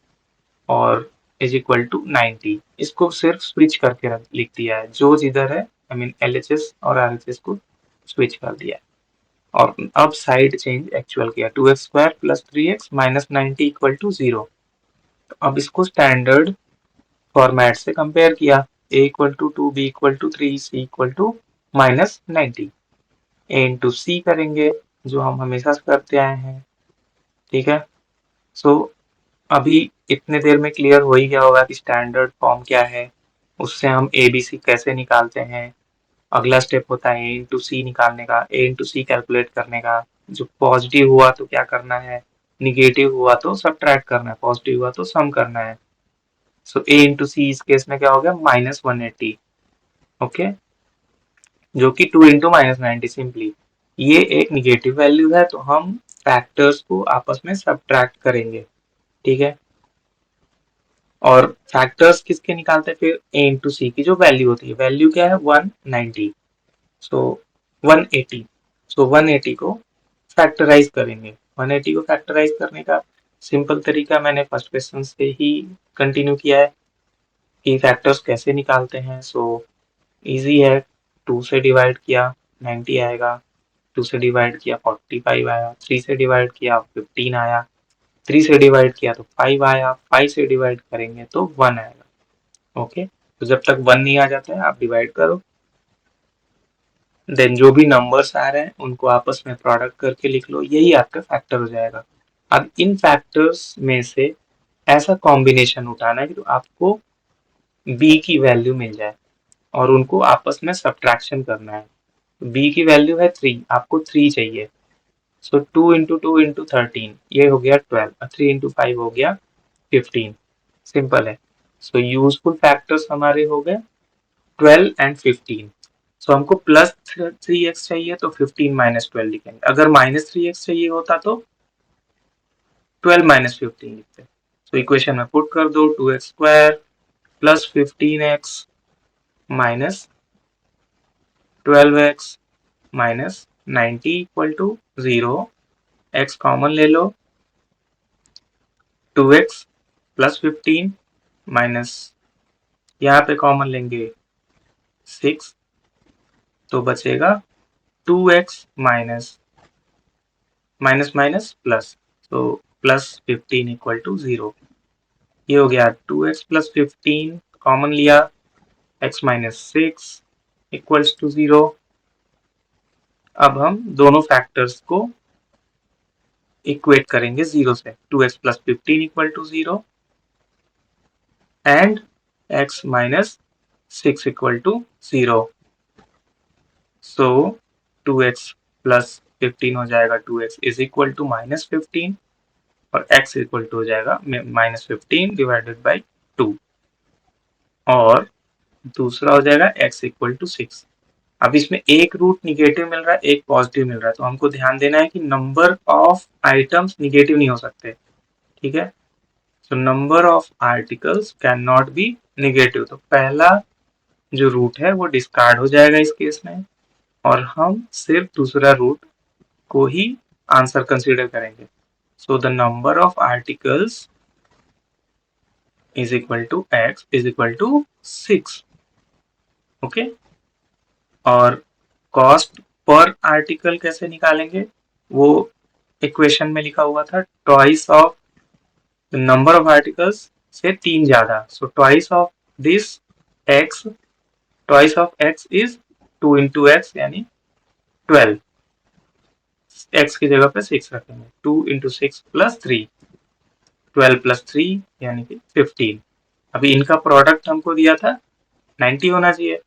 और इज इक्वल टू 90. इसको सिर्फ स्विच करके लिख दिया है, जो जिधर है आई मीन LHS और RHS को स्विच कर दिया है. और अब साइड चेंज एक्चुअल किया, 2x square plus 3x minus 90 equal to 0. अब इसको स्टैंडर्ड फॉर्मेट से कंपेयर किया, a equal to 2, b equal to 3, c equal to minus 90. A into c करेंगे, जो हम हमेशा से करते आए हैं. ठीक है, सो अभी इतने देर में क्लियर हो ही गया होगा कि स्टैंडर्ड फॉर्म क्या है, उससे हम ए बी सी कैसे निकालते हैं. अगला स्टेप होता है ए इंटू सी निकालने का, ए इंटू सी कैलकुलेट करने का. जो पॉजिटिव हुआ तो क्या करना है, निगेटिव हुआ तो सब्ट्रैक्ट करना है, पॉजिटिव हुआ तो सम करना है. सो ए इंटू सी इस केस में क्या हो गया, माइनस 180. ओके, जो कि 2 इंटू माइनस 90 सिंपली. ये एक निगेटिव वैल्यू है, तो हम फैक्टर्स को आपस में सब्ट्रैक्ट करेंगे. ठीक है, और फैक्टर्स किसके निकालते हैं फिर, ए इंटू सी की जो वैल्यू होती है, वैल्यू क्या है 190, सो 180. सो 180 को फैक्टराइज करेंगे. 180 को फैक्टराइज करने का सिंपल तरीका मैंने फर्स्ट क्वेश्चन से ही कंटिन्यू किया है कि फैक्टर्स कैसे निकालते हैं. सो इजी है, 2 से डिवाइड किया 90 आएगा, 2 से डिवाइड किया 45 आया, 3 से डिवाइड किया 15 आया, 3 से डिवाइड किया तो 5 आया, 5 से डिवाइड करेंगे तो 1 आएगा. ओके, तो जब तक 1 नहीं आ जाता है आप डिवाइड करो. देन जो भी नंबर्स आ रहे हैं उनको आपस में प्रोडक्ट करके लिख लो, यही आपका फैक्टर हो जाएगा. अब इन फैक्टर्स में से ऐसा कॉम्बिनेशन उठाना है कि तो आपको बी की वैल्यू मिल जाए और उनको आपस में सब्ट्रैक्शन करना है. बी की वैल्यू है 3, आपको 3 चाहिए. सो 2 इंटू 2 इंटू 13, ये हो गया 12, 3 इंटू 5 हो गया 15. सिंपल है. सो यूजफुल फैक्टर्स हमारे हो गए 12 एंड 15. सो हमको प्लस 3x चाहिए तो 15 माइनस 12 लिखेंगे. अगर माइनस 3x चाहिए होता तो 12 माइनस 15 लिखते. सो इक्वेशन में पुट कर दो, 2x square plus 15x minus 12x minus 90 equal to 0. x common ले लो, 2x प्लस 15 माइनस, यहाँ पे कॉमन लेंगे 6, तो बचेगा 2x minus minus minus plus, तो प्लस 15 इक्वल टू 0. ये हो गया 2x प्लस 15, कॉमन लिया, x माइनस 6 इक्वल्स टू 0. अब हम दोनों फैक्टर्स को इक्वेट करेंगे 0 से, 2x plus 15 equal to 0 and x minus 6 equal to 0. So 2x plus 15 हो जाएगा 2x is equal to minus 15 और x इक्वल टू हो जाएगा माइनस 15 डिवाइडेड बाई 2 और दूसरा हो जाएगा x इक्वल टू 6. अब इसमें एक रूट निगेटिव मिल रहा है, एक पॉजिटिव मिल रहा है, तो हमको ध्यान देना है कि नंबर ऑफ आइटम्स निगेटिव नहीं हो सकते. ठीक है, सो number of articles can not be negative, तो पहला जो रूट है वो डिस्कार्ड हो जाएगा इस केस में. और हम सिर्फ दूसरा रूट को ही आंसर कंसीडर करेंगे। So the number of articles is equal to x is equal to 6। Okay, और कॉस्ट पर आर्टिकल कैसे निकालेंगे, वो इक्वेशन में लिखा हुआ था twice of the number of articles से 3 ज्यादा। So twice of this x, twice of x is 2 into x यानी 12। x की जगह पे 6 रखेंगे, 2 इंटू 6 प्लस 3, 12 प्लस 3 यानी कि 15। अभी इनका प्रोडक्ट हमको दिया था 90 होना चाहिए।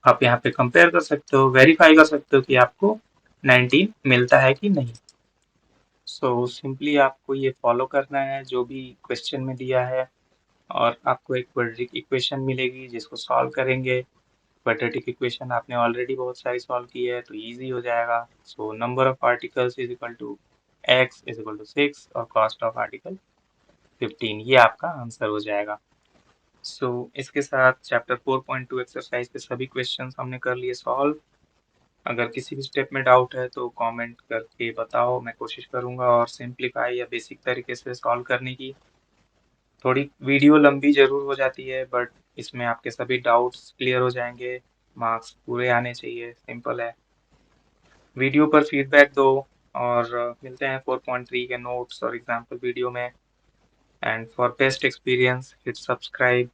आप यहाँ पे कंपेयर कर सकते हो, वेरीफाई कर सकते हो कि आपको 19 मिलता है कि नहीं। सो सिंपली आपको ये फॉलो करना है जो भी क्वेश्चन में दिया है, और आपको एक क्वाड्रेटिक इक्वेशन मिलेगी जिसको सॉल्व करेंगे। क्वाड्रेटिक इक्वेशन आपने ऑलरेडी बहुत सारी सॉल्व की है तो इजी हो जाएगा। So number of articles is equal to x is equal to 6 और कॉस्ट ऑफ आर्टिकल 15, ये आपका आंसर हो जाएगा। सो इसके साथ चैप्टर 4.2 एक्सरसाइज के सभी क्वेश्चंस हमने कर लिए सॉल्व। अगर किसी भी स्टेप में डाउट है तो कमेंट करके बताओ, मैं कोशिश करूंगा और सिंप्लीफाई या बेसिक तरीके से सॉल्व करने की। थोड़ी वीडियो लंबी जरूर हो जाती है बट इसमें आपके सभी डाउट्स क्लियर हो जाएंगे, मार्क्स पूरे आने चाहिए, सिंपल है। वीडियो पर फीडबैक दो, और मिलते हैं 4.3 के नोट्स और एग्जाम्पल वीडियो में। And for best experience hit subscribe